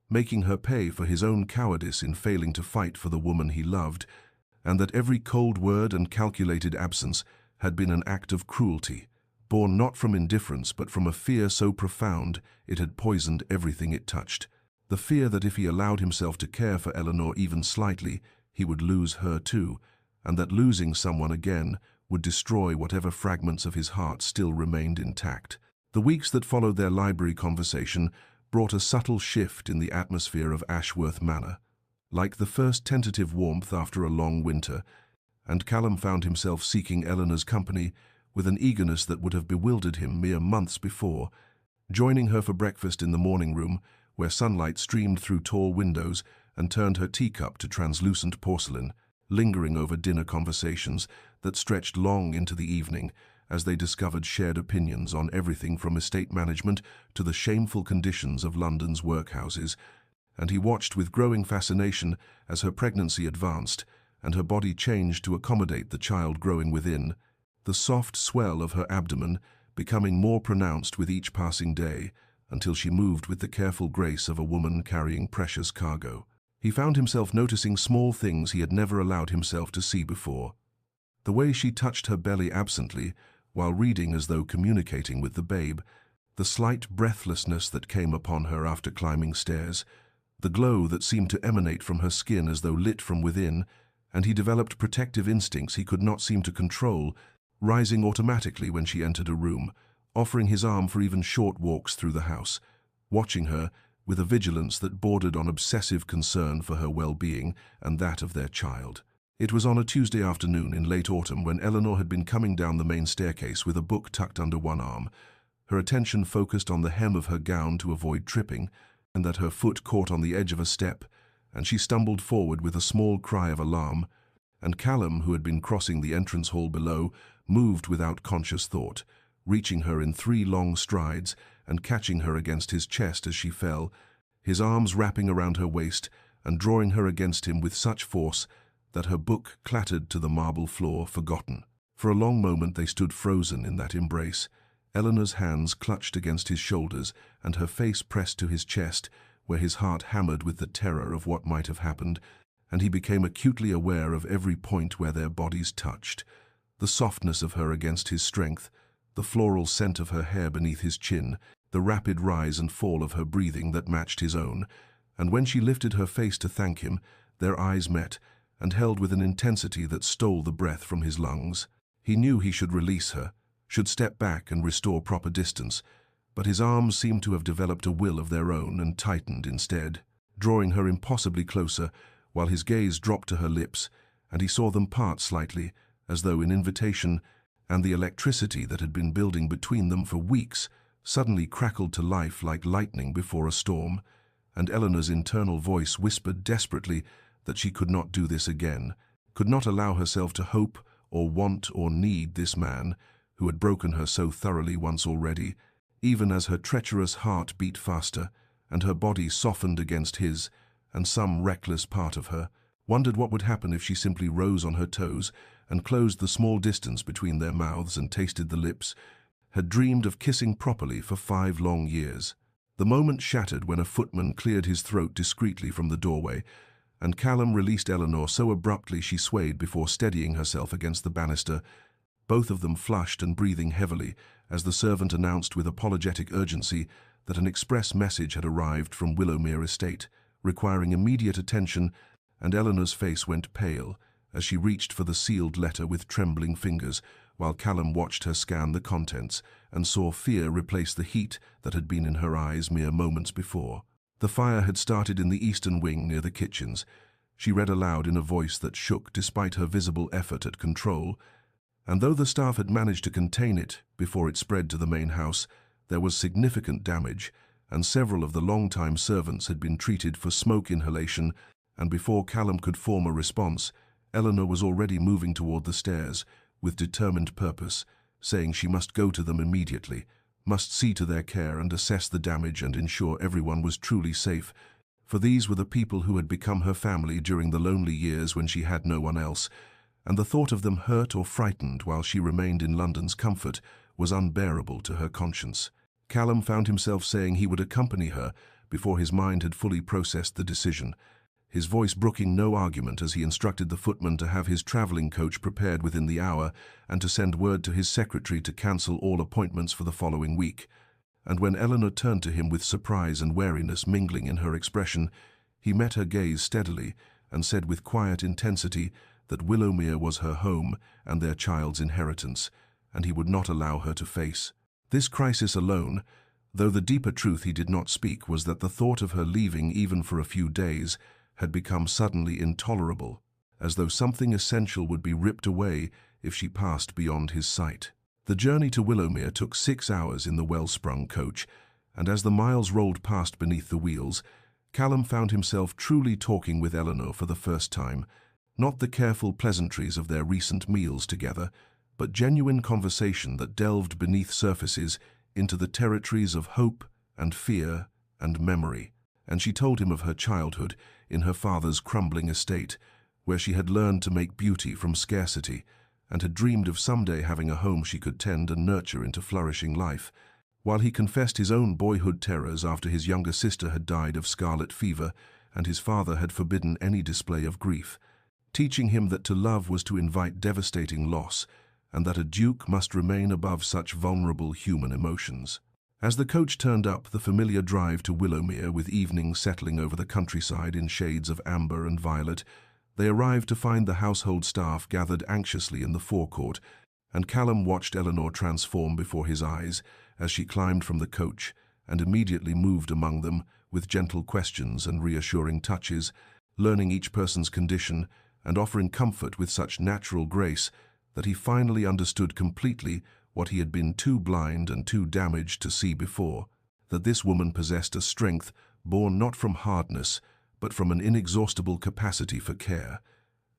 making her pay for his own cowardice in failing to fight for the woman he loved, and that every cold word and calculated absence had been an act of cruelty, born not from indifference but from a fear so profound it had poisoned everything it touched. The fear that if he allowed himself to care for Eleanor even slightly, he would lose her too, and that losing someone again would destroy whatever fragments of his heart still remained intact. The weeks that followed their library conversation brought a subtle shift in the atmosphere of Ashworth Manor, like the first tentative warmth after a long winter, and Callum found himself seeking Eleanor's company with an eagerness that would have bewildered him mere months before, joining her for breakfast in the morning room, where sunlight streamed through tall windows and turned her teacup to translucent porcelain, lingering over dinner conversations that stretched long into the evening as they discovered shared opinions on everything from estate management to the shameful conditions of London's workhouses, and he watched with growing fascination as her pregnancy advanced and her body changed to accommodate the child growing within, the soft swell of her abdomen becoming more pronounced with each passing day, until she moved with the careful grace of a woman carrying precious cargo. He found himself noticing small things he had never allowed himself to see before. The way she touched her belly absently, while reading as though communicating with the babe, the slight breathlessness that came upon her after climbing stairs, the glow that seemed to emanate from her skin as though lit from within, and he developed protective instincts he could not seem to control, rising automatically when she entered a room, offering his arm for even short walks through the house, watching her with a vigilance that bordered on obsessive concern for her well-being and that of their child. It was on a Tuesday afternoon in late autumn when Eleanor had been coming down the main staircase with a book tucked under one arm, her attention focused on the hem of her gown to avoid tripping, and that her foot caught on the edge of a step, and she stumbled forward with a small cry of alarm, and Callum, who had been crossing the entrance hall below, moved without conscious thought, reaching her in 3 long strides and catching her against his chest as she fell, his arms wrapping around her waist and drawing her against him with such force that her book clattered to the marble floor, forgotten. For a long moment they stood frozen in that embrace, Eleanor's hands clutched against his shoulders and her face pressed to his chest, where his heart hammered with the terror of what might have happened, and he became acutely aware of every point where their bodies touched, the softness of her against his strength, the floral scent of her hair beneath his chin, the rapid rise and fall of her breathing that matched his own, and when she lifted her face to thank him, their eyes met and held with an intensity that stole the breath from his lungs. He knew he should release her, should step back and restore proper distance, but his arms seemed to have developed a will of their own and tightened instead, drawing her impossibly closer, while his gaze dropped to her lips, and he saw them part slightly, as though in invitation, and the electricity that had been building between them for weeks suddenly crackled to life like lightning before a storm, and Eleanor's internal voice whispered desperately that she could not do this again, could not allow herself to hope or want or need this man who had broken her so thoroughly once already, even as her treacherous heart beat faster and her body softened against his, and some reckless part of her wondered what would happen if she simply rose on her toes and closed the small distance between their mouths and tasted the lips, had dreamed of kissing properly for 5 long years. The moment shattered when a footman cleared his throat discreetly from the doorway, and Callum released Eleanor so abruptly she swayed before steadying herself against the banister, both of them flushed and breathing heavily as the servant announced with apologetic urgency that an express message had arrived from Willowmere Estate, requiring immediate attention, and Eleanor's face went pale as she reached for the sealed letter with trembling fingers, while Callum watched her scan the contents and saw fear replace the heat that had been in her eyes mere moments before. The fire had started in the eastern wing near the kitchens. She read aloud in a voice that shook despite her visible effort at control, and though the staff had managed to contain it before it spread to the main house, there was significant damage, and several of the long-time servants had been treated for smoke inhalation, and before Callum could form a response, Eleanor was already moving toward the stairs, with determined purpose, saying she must go to them immediately, must see to their care and assess the damage and ensure everyone was truly safe, for these were the people who had become her family during the lonely years when she had no one else, and the thought of them hurt or frightened while she remained in London's comfort was unbearable to her conscience. Callum found himself saying he would accompany her before his mind had fully processed the decision, his voice brooking no argument as he instructed the footman to have his travelling coach prepared within the hour and to send word to his secretary to cancel all appointments for the following week. And when Eleanor turned to him with surprise and wariness mingling in her expression, he met her gaze steadily and said with quiet intensity that Willowmere was her home and their child's inheritance, and he would not allow her to face this crisis alone, though the deeper truth he did not speak was that the thought of her leaving even for a few days had become suddenly intolerable, as though something essential would be ripped away if she passed beyond his sight. The journey to Willowmere took 6 hours in the well-sprung coach, and as the miles rolled past beneath the wheels, Callum found himself truly talking with Eleanor for the first time, not the careful pleasantries of their recent meals together, but genuine conversation that delved beneath surfaces into the territories of hope and fear and memory. And she told him of her childhood in her father's crumbling estate, where she had learned to make beauty from scarcity, and had dreamed of someday having a home she could tend and nurture into flourishing life, while he confessed his own boyhood terrors after his younger sister had died of scarlet fever and his father had forbidden any display of grief, teaching him that to love was to invite devastating loss, and that a duke must remain above such vulnerable human emotions. As the coach turned up the familiar drive to Willowmere with evening settling over the countryside in shades of amber and violet, they arrived to find the household staff gathered anxiously in the forecourt, and Callum watched Eleanor transform before his eyes as she climbed from the coach and immediately moved among them with gentle questions and reassuring touches, learning each person's condition and offering comfort with such natural grace that he finally understood completely what he had been too blind and too damaged to see before, that this woman possessed a strength born not from hardness, but from an inexhaustible capacity for care,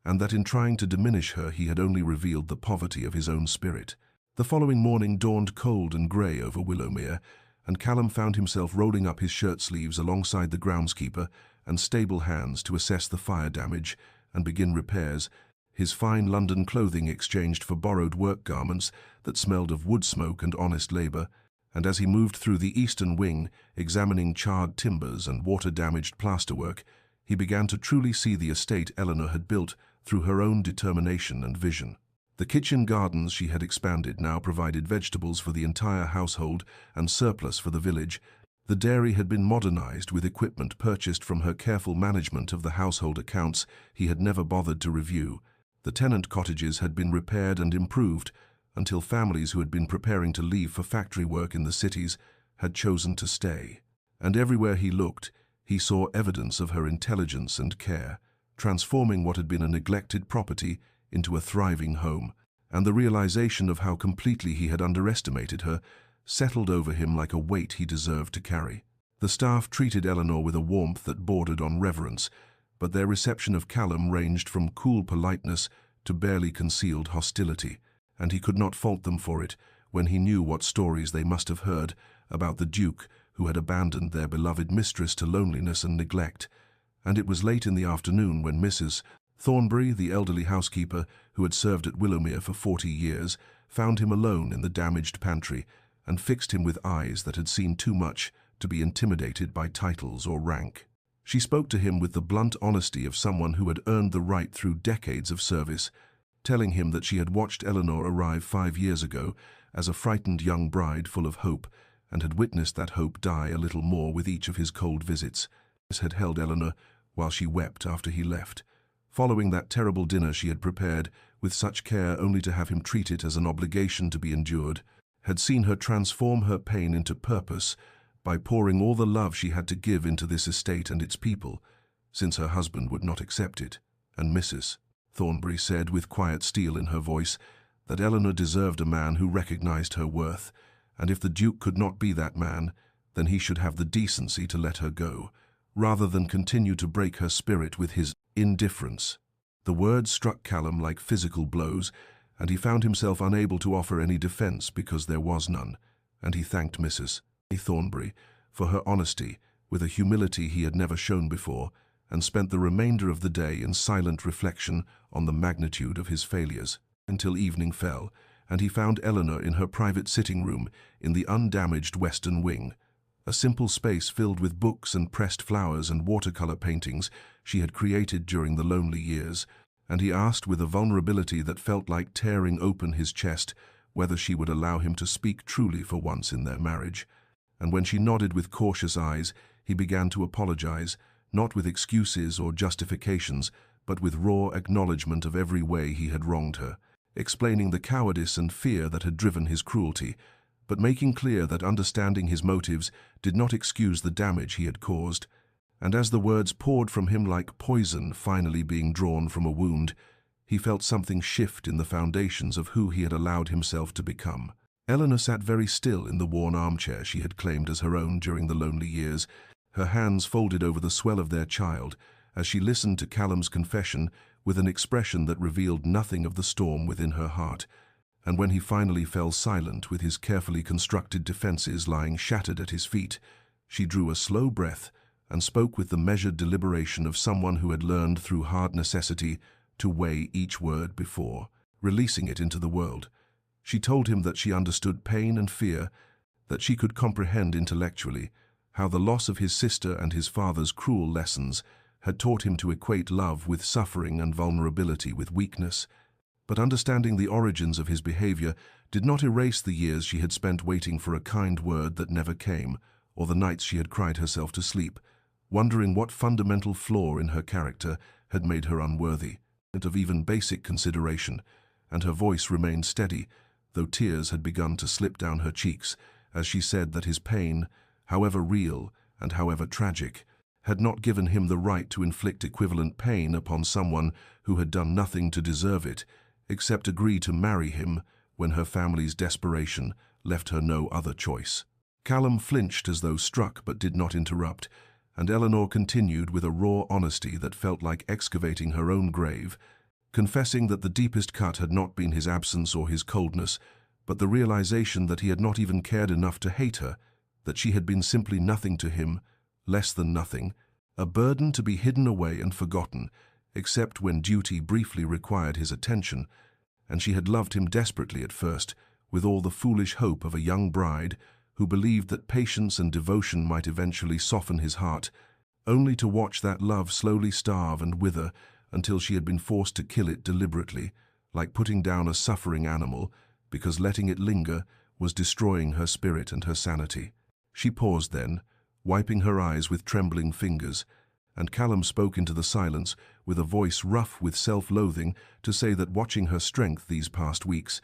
and that in trying to diminish her he had only revealed the poverty of his own spirit. The following morning dawned cold and grey over Willowmere, and Callum found himself rolling up his shirt sleeves alongside the groundskeeper and stable hands to assess the fire damage and begin repairs, his fine London clothing exchanged for borrowed work garments that smelled of wood smoke and honest labour, and as he moved through the eastern wing, examining charred timbers and water-damaged plasterwork, he began to truly see the estate Eleanor had built through her own determination and vision. The kitchen gardens she had expanded now provided vegetables for the entire household and surplus for the village. The dairy had been modernized with equipment purchased from her careful management of the household accounts he had never bothered to review. The tenant cottages had been repaired and improved until families who had been preparing to leave for factory work in the cities had chosen to stay. And everywhere he looked, he saw evidence of her intelligence and care, transforming what had been a neglected property into a thriving home, and the realization of how completely he had underestimated her settled over him like a weight he deserved to carry. The staff treated Eleanor with a warmth that bordered on reverence, but their reception of Callum ranged from cool politeness to barely concealed hostility, and he could not fault them for it when he knew what stories they must have heard about the Duke who had abandoned their beloved mistress to loneliness and neglect. And it was late in the afternoon when Mrs. Thornbury, the elderly housekeeper who had served at Willowmere for 40 years, found him alone in the damaged pantry and fixed him with eyes that had seen too much to be intimidated by titles or rank. She spoke to him with the blunt honesty of someone who had earned the right through decades of service, telling him that she had watched Eleanor arrive 5 years ago as a frightened young bride full of hope, and had witnessed that hope die a little more with each of his cold visits. This had held Eleanor while she wept after he left, following that terrible dinner she had prepared with such care only to have him treat it as an obligation to be endured, had seen her transform her pain into purpose by pouring all the love she had to give into this estate and its people, since her husband would not accept it, and Mrs. Thornbury said with quiet steel in her voice that Eleanor deserved a man who recognized her worth, and if the Duke could not be that man, then he should have the decency to let her go, rather than continue to break her spirit with his indifference. The words struck Callum like physical blows, and he found himself unable to offer any defense because there was none, and he thanked Mrs. Thornbury for her honesty with a humility he had never shown before, and spent the remainder of the day in silent reflection on the magnitude of his failures, until evening fell, and he found Eleanor in her private sitting room in the undamaged western wing, a simple space filled with books and pressed flowers and watercolor paintings she had created during the lonely years, and he asked with a vulnerability that felt like tearing open his chest whether she would allow him to speak truly for once in their marriage. And when she nodded with cautious eyes, he began to apologize, not with excuses or justifications, but with raw acknowledgement of every way he had wronged her, explaining the cowardice and fear that had driven his cruelty, but making clear that understanding his motives did not excuse the damage he had caused. And as the words poured from him like poison finally being drawn from a wound, he felt something shift in the foundations of who he had allowed himself to become. Eleanor sat very still in the worn armchair she had claimed as her own during the lonely years, her hands folded over the swell of their child, as she listened to Callum's confession with an expression that revealed nothing of the storm within her heart. And when he finally fell silent with his carefully constructed defenses lying shattered at his feet, she drew a slow breath and spoke with the measured deliberation of someone who had learned through hard necessity to weigh each word before releasing it into the world. She told him that she understood pain and fear, that she could comprehend intellectually how the loss of his sister and his father's cruel lessons had taught him to equate love with suffering and vulnerability with weakness. But understanding the origins of his behavior did not erase the years she had spent waiting for a kind word that never came, or the nights she had cried herself to sleep, wondering what fundamental flaw in her character had made her unworthy of even basic consideration, and her voice remained steady, though tears had begun to slip down her cheeks as she said that his pain, however real and however tragic, had not given him the right to inflict equivalent pain upon someone who had done nothing to deserve it, except agree to marry him when her family's desperation left her no other choice. Callum flinched as though struck but did not interrupt, and Eleanor continued with a raw honesty that felt like excavating her own grave, confessing that the deepest cut had not been his absence or his coldness, but the realization that he had not even cared enough to hate her, that she had been simply nothing to him, less than nothing, a burden to be hidden away and forgotten, except when duty briefly required his attention, and she had loved him desperately at first, with all the foolish hope of a young bride who believed that patience and devotion might eventually soften his heart, only to watch that love slowly starve and wither until she had been forced to kill it deliberately, like putting down a suffering animal, because letting it linger was destroying her spirit and her sanity. She paused then, wiping her eyes with trembling fingers, and Callum spoke into the silence with a voice rough with self-loathing to say that watching her strength these past weeks,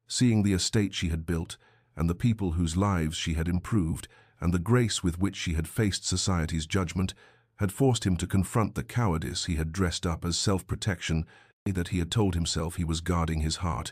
seeing the estate she had built, and the people whose lives she had improved, and the grace with which she had faced society's judgment, had forced him to confront the cowardice he had dressed up as self-protection, that he had told himself he was guarding his heart,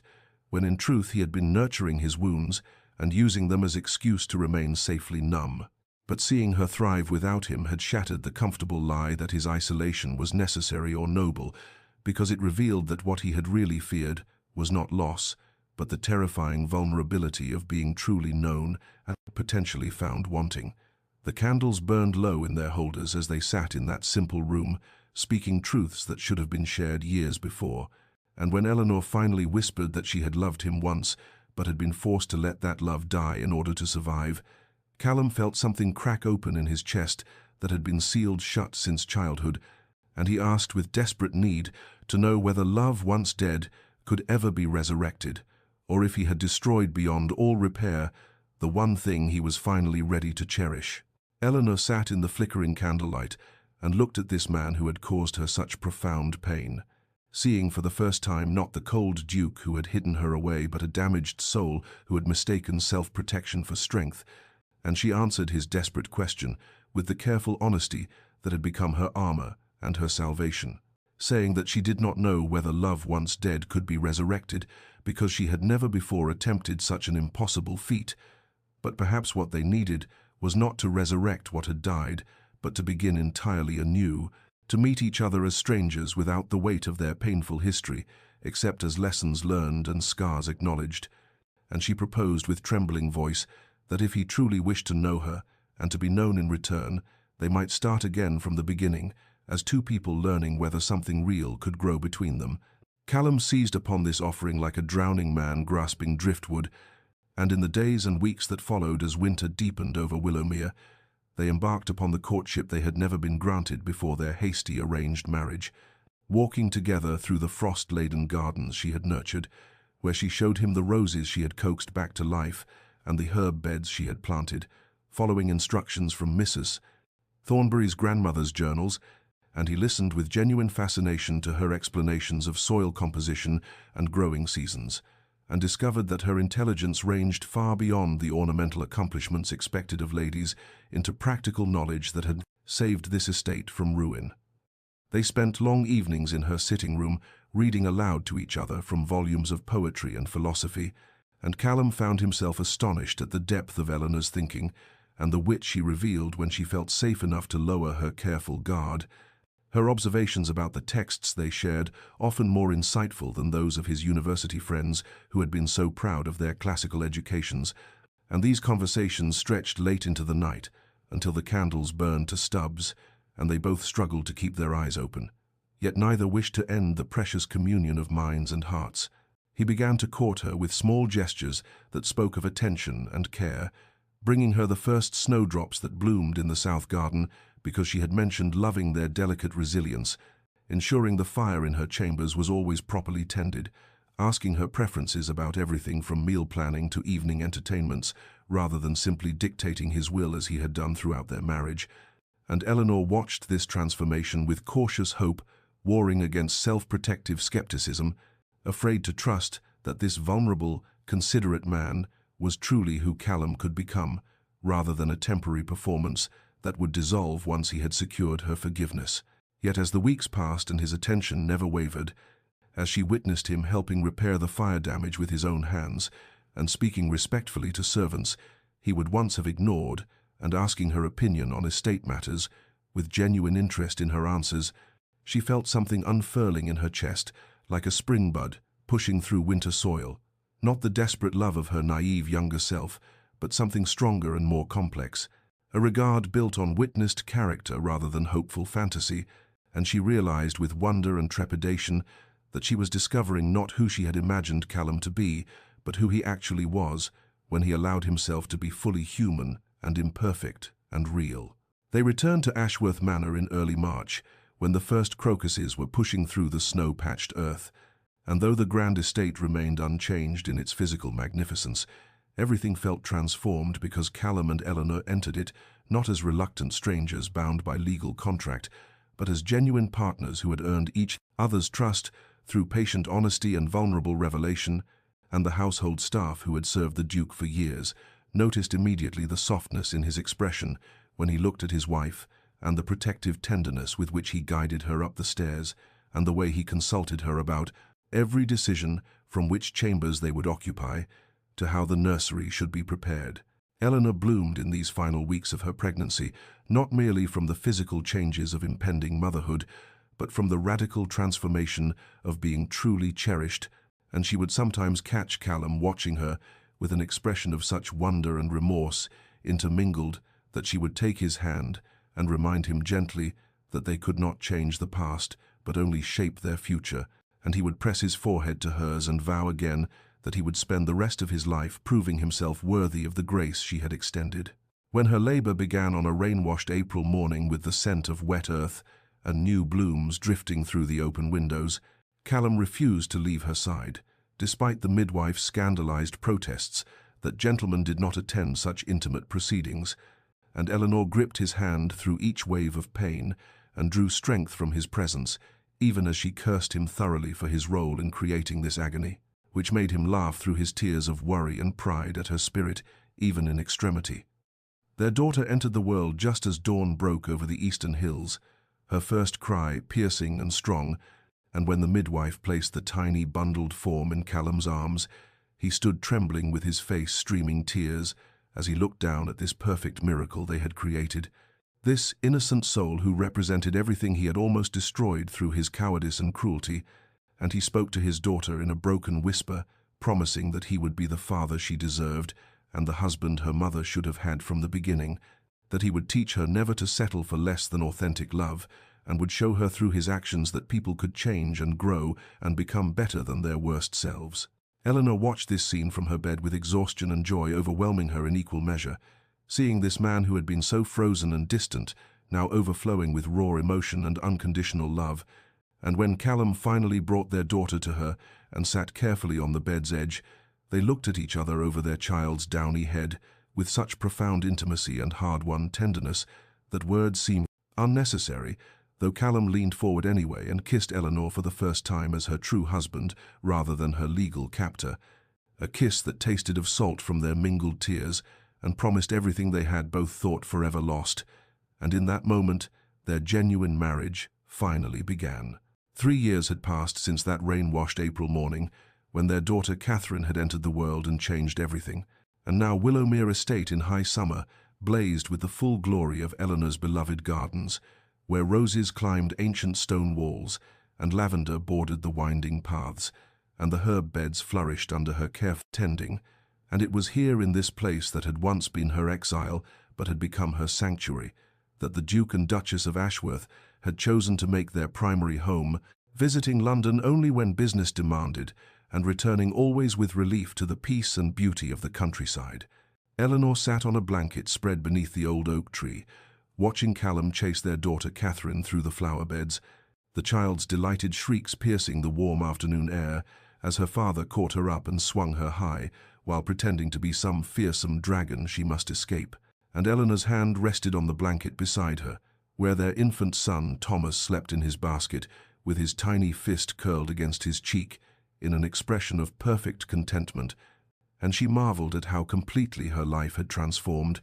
when in truth he had been nurturing his wounds and using them as excuse to remain safely numb. But seeing her thrive without him had shattered the comfortable lie that his isolation was necessary or noble, because it revealed that what he had really feared was not loss, but the terrifying vulnerability of being truly known and potentially found wanting. The candles burned low in their holders as they sat in that simple room, speaking truths that should have been shared years before. And when Eleanor finally whispered that she had loved him once, but had been forced to let that love die in order to survive, Callum felt something crack open in his chest that had been sealed shut since childhood, and he asked with desperate need to know whether love once dead could ever be resurrected, or if he had destroyed beyond all repair the one thing he was finally ready to cherish. Eleanor sat in the flickering candlelight and looked at this man who had caused her such profound pain, seeing for the first time not the cold duke who had hidden her away, but a damaged soul who had mistaken self-protection for strength. And she answered his desperate question with the careful honesty that had become her armor and her salvation, saying that she did not know whether love once dead could be resurrected, because she had never before attempted such an impossible feat. But perhaps what they needed was not to resurrect what had died, but to begin entirely anew, to meet each other as strangers without the weight of their painful history, except as lessons learned and scars acknowledged. And she proposed with trembling voice that if he truly wished to know her, and to be known in return, they might start again from the beginning, as two people learning whether something real could grow between them. Callum seized upon this offering like a drowning man grasping driftwood, and in the days and weeks that followed as winter deepened over Willowmere, they embarked upon the courtship they had never been granted before their hasty arranged marriage, walking together through the frost-laden gardens she had nurtured, where she showed him the roses she had coaxed back to life and the herb beds she had planted, following instructions from Mrs. Thornbury's grandmother's journals, and he listened with genuine fascination to her explanations of soil composition and growing seasons, and discovered that her intelligence ranged far beyond the ornamental accomplishments expected of ladies into practical knowledge that had saved this estate from ruin. They spent long evenings in her sitting room, reading aloud to each other from volumes of poetry and philosophy, and Callum found himself astonished at the depth of Eleanor's thinking and the wit she revealed when she felt safe enough to lower her careful guard. Her observations about the texts they shared, often more insightful than those of his university friends who had been so proud of their classical educations, and these conversations stretched late into the night, until the candles burned to stubs, and they both struggled to keep their eyes open. Yet neither wished to end the precious communion of minds and hearts. He began to court her with small gestures that spoke of attention and care, bringing her the first snowdrops that bloomed in the south garden because she had mentioned loving their delicate resilience, ensuring the fire in her chambers was always properly tended, asking her preferences about everything from meal planning to evening entertainments, rather than simply dictating his will as he had done throughout their marriage. And Eleanor watched this transformation with cautious hope, warring against self-protective skepticism, afraid to trust that this vulnerable, considerate man was truly who Callum could become, rather than a temporary performance that would dissolve once he had secured her forgiveness. Yet as the weeks passed and his attention never wavered, as she witnessed him helping repair the fire damage with his own hands, and speaking respectfully to servants he would once have ignored, and asking her opinion on estate matters, with genuine interest in her answers, she felt something unfurling in her chest, like a spring bud pushing through winter soil. Not the desperate love of her naive younger self, but something stronger and more complex, a regard built on witnessed character rather than hopeful fantasy, and she realized with wonder and trepidation that she was discovering not who she had imagined Callum to be, but who he actually was when he allowed himself to be fully human and imperfect and real. They returned to Ashworth Manor in early March, when the first crocuses were pushing through the snow-patched earth, and though the grand estate remained unchanged in its physical magnificence, everything felt transformed because Callum and Eleanor entered it not as reluctant strangers bound by legal contract, but as genuine partners who had earned each other's trust through patient honesty and vulnerable revelation. And the household staff who had served the Duke for years noticed immediately the softness in his expression when he looked at his wife, and the protective tenderness with which he guided her up the stairs, and the way he consulted her about every decision, from which chambers they would occupy to how the nursery should be prepared. Eleanor bloomed in these final weeks of her pregnancy, not merely from the physical changes of impending motherhood, but from the radical transformation of being truly cherished, and she would sometimes catch Callum watching her with an expression of such wonder and remorse intermingled that she would take his hand and remind him gently that they could not change the past, but only shape their future, and he would press his forehead to hers and vow again that he would spend the rest of his life proving himself worthy of the grace she had extended. When her labor began on a rain-washed April morning with the scent of wet earth and new blooms drifting through the open windows, Callum refused to leave her side, despite the midwife's scandalized protests that gentlemen did not attend such intimate proceedings, and Eleanor gripped his hand through each wave of pain and drew strength from his presence, even as she cursed him thoroughly for his role in creating this agony, which made him laugh through his tears of worry and pride at her spirit, even in extremity. Their daughter entered the world just as dawn broke over the eastern hills, her first cry piercing and strong, and when the midwife placed the tiny bundled form in Callum's arms, he stood trembling with his face streaming tears as he looked down at this perfect miracle they had created. This innocent soul who represented everything he had almost destroyed through his cowardice and cruelty, and he spoke to his daughter in a broken whisper, promising that he would be the father she deserved and the husband her mother should have had from the beginning, that he would teach her never to settle for less than authentic love, and would show her through his actions that people could change and grow and become better than their worst selves. Eleanor watched this scene from her bed with exhaustion and joy overwhelming her in equal measure, seeing this man who had been so frozen and distant, now overflowing with raw emotion and unconditional love. And when Callum finally brought their daughter to her and sat carefully on the bed's edge, they looked at each other over their child's downy head with such profound intimacy and hard-won tenderness that words seemed unnecessary, though Callum leaned forward anyway and kissed Eleanor for the first time as her true husband rather than her legal captor, a kiss that tasted of salt from their mingled tears and promised everything they had both thought forever lost. And in that moment, their genuine marriage finally began. 3 years had passed since that rain-washed April morning, when their daughter Catherine had entered the world and changed everything, and now Willowmere Estate in high summer blazed with the full glory of Eleanor's beloved gardens, where roses climbed ancient stone walls and lavender bordered the winding paths, and the herb beds flourished under her careful tending, and it was here in this place that had once been her exile but had become her sanctuary, that the Duke and Duchess of Ashworth had chosen to make their primary home, visiting London only when business demanded, and returning always with relief to the peace and beauty of the countryside. Eleanor sat on a blanket spread beneath the old oak tree, watching Callum chase their daughter Catherine through the flower beds, the child's delighted shrieks piercing the warm afternoon air as her father caught her up and swung her high, while pretending to be some fearsome dragon she must escape. And Eleanor's hand rested on the blanket beside her, where their infant son Thomas slept in his basket, with his tiny fist curled against his cheek, in an expression of perfect contentment, and she marveled at how completely her life had transformed,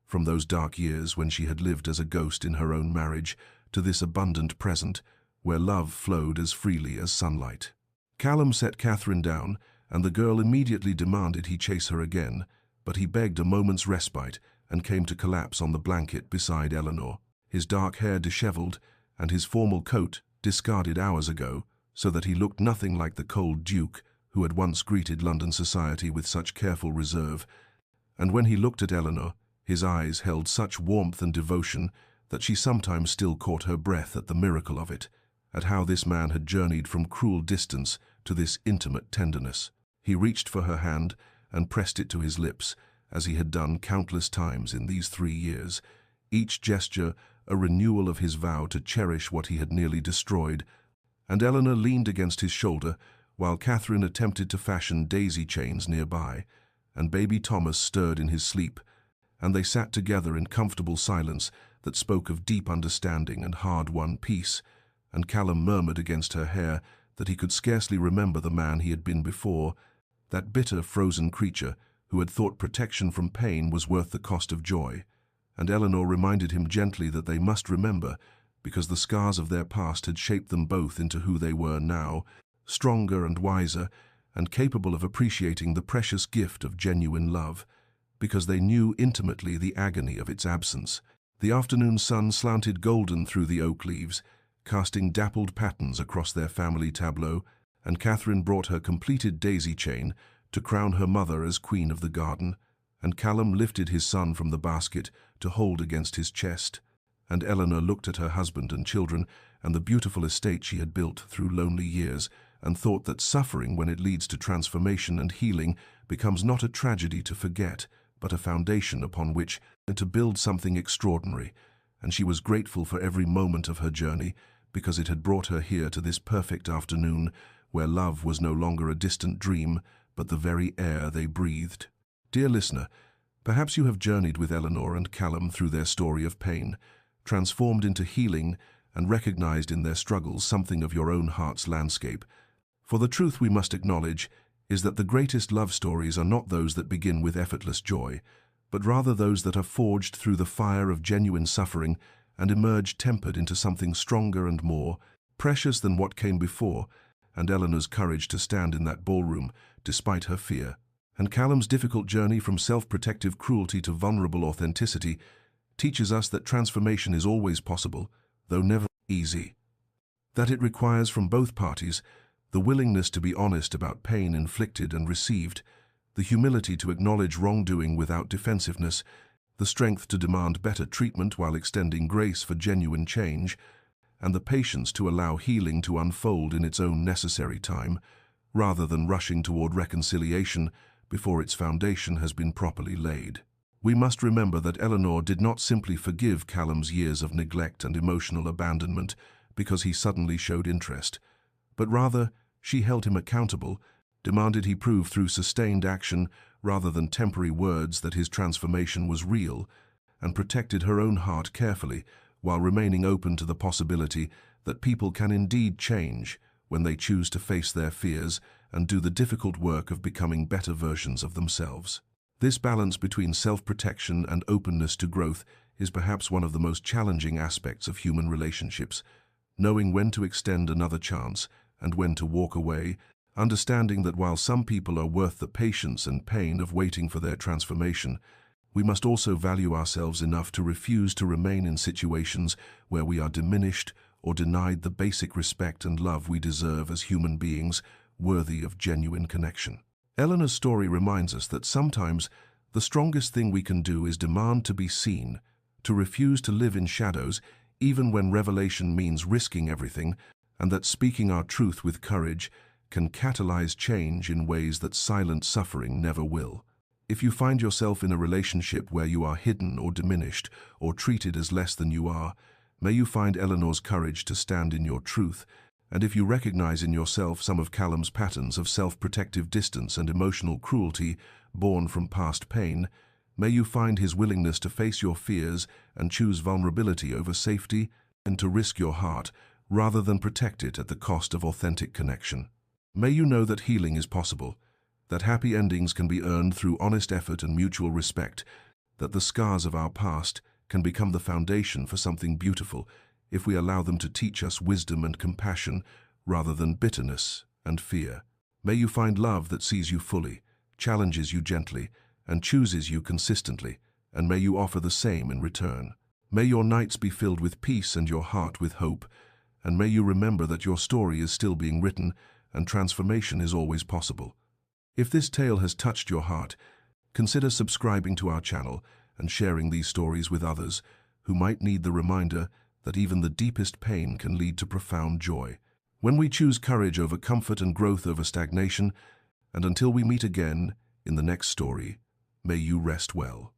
from those dark years when she had lived as a ghost in her own marriage, to this abundant present, where love flowed as freely as sunlight. Callum set Catherine down, and the girl immediately demanded he chase her again, but he begged a moment's respite and came to collapse on the blanket beside Eleanor, his dark hair disheveled and his formal coat discarded hours ago, so that he looked nothing like the cold Duke who had once greeted London society with such careful reserve. And when he looked at Eleanor, his eyes held such warmth and devotion that she sometimes still caught her breath at the miracle of it, at how this man had journeyed from cruel distance to this intimate tenderness. He reached for her hand and pressed it to his lips, as he had done countless times in these 3 years, each gesture a renewal of his vow to cherish what he had nearly destroyed. And Eleanor leaned against his shoulder, while Catherine attempted to fashion daisy chains nearby, and baby Thomas stirred in his sleep, and they sat together in comfortable silence that spoke of deep understanding and hard-won peace, and Callum murmured against her hair that he could scarcely remember the man he had been before, that bitter, frozen creature who had thought protection from pain was worth the cost of joy. And Eleanor reminded him gently that they must remember, because the scars of their past had shaped them both into who they were now, stronger and wiser, and capable of appreciating the precious gift of genuine love. because they knew intimately the agony of its absence. The afternoon sun slanted golden through the oak leaves, casting dappled patterns across their family tableau, and Catherine brought her completed daisy chain to crown her mother as queen of the garden, and Callum lifted his son from the basket to hold against his chest, and Eleanor looked at her husband and children and the beautiful estate she had built through lonely years, and thought that suffering, when it leads to transformation and healing, becomes not a tragedy to forget, but a foundation upon which to build something extraordinary, and she was grateful for every moment of her journey, because it had brought her here to this perfect afternoon, where love was no longer a distant dream, but the very air they breathed. Dear listener, perhaps you have journeyed with Eleanor and Callum through their story of pain, transformed into healing, and recognized in their struggles something of your own heart's landscape. For the truth we must acknowledge is that the greatest love stories are not those that begin with effortless joy, but rather those that are forged through the fire of genuine suffering and emerge tempered into something stronger and more precious than what came before. And Eleanor's courage to stand in that ballroom, despite her fear, and Callum's difficult journey from self-protective cruelty to vulnerable authenticity, teaches us that transformation is always possible, though never easy. That it requires from both parties the willingness to be honest about pain inflicted and received, the humility to acknowledge wrongdoing without defensiveness, the strength to demand better treatment while extending grace for genuine change, and the patience to allow healing to unfold in its own necessary time, rather than rushing toward reconciliation before its foundation has been properly laid. We must remember that Eleanor did not simply forgive Callum's years of neglect and emotional abandonment because he suddenly showed interest, but rather she held him accountable, demanded he prove through sustained action rather than temporary words that his transformation was real, and protected her own heart carefully while remaining open to the possibility that people can indeed change when they choose to face their fears and do the difficult work of becoming better versions of themselves. This balance between self-protection and openness to growth is perhaps one of the most challenging aspects of human relationships, knowing when to extend another chance and when to walk away, understanding that while some people are worth the patience and pain of waiting for their transformation, we must also value ourselves enough to refuse to remain in situations where we are diminished or denied the basic respect and love we deserve as human beings worthy of genuine connection. Eleanor's story reminds us that sometimes the strongest thing we can do is demand to be seen, to refuse to live in shadows even when revelation means risking everything, and that speaking our truth with courage can catalyze change in ways that silent suffering never will. If you find yourself in a relationship where you are hidden or diminished or treated as less than you are, may you find Eleanor's courage to stand in your truth, and if you recognize in yourself some of Callum's patterns of self-protective distance and emotional cruelty born from past pain, may you find his willingness to face your fears and choose vulnerability over safety and to risk your heart rather than protect it at the cost of authentic connection. May you know that healing is possible, that happy endings can be earned through honest effort and mutual respect, that the scars of our past can become the foundation for something beautiful if we allow them to teach us wisdom and compassion rather than bitterness and fear. May you find love that sees you fully, challenges you gently, and chooses you consistently, and may you offer the same in return. May your nights be filled with peace and your heart with hope, and may you remember that your story is still being written and transformation is always possible. If this tale has touched your heart, consider subscribing to our channel and sharing these stories with others who might need the reminder that even the deepest pain can lead to profound joy. When we choose courage over comfort and growth over stagnation, and until we meet again in the next story, may you rest well.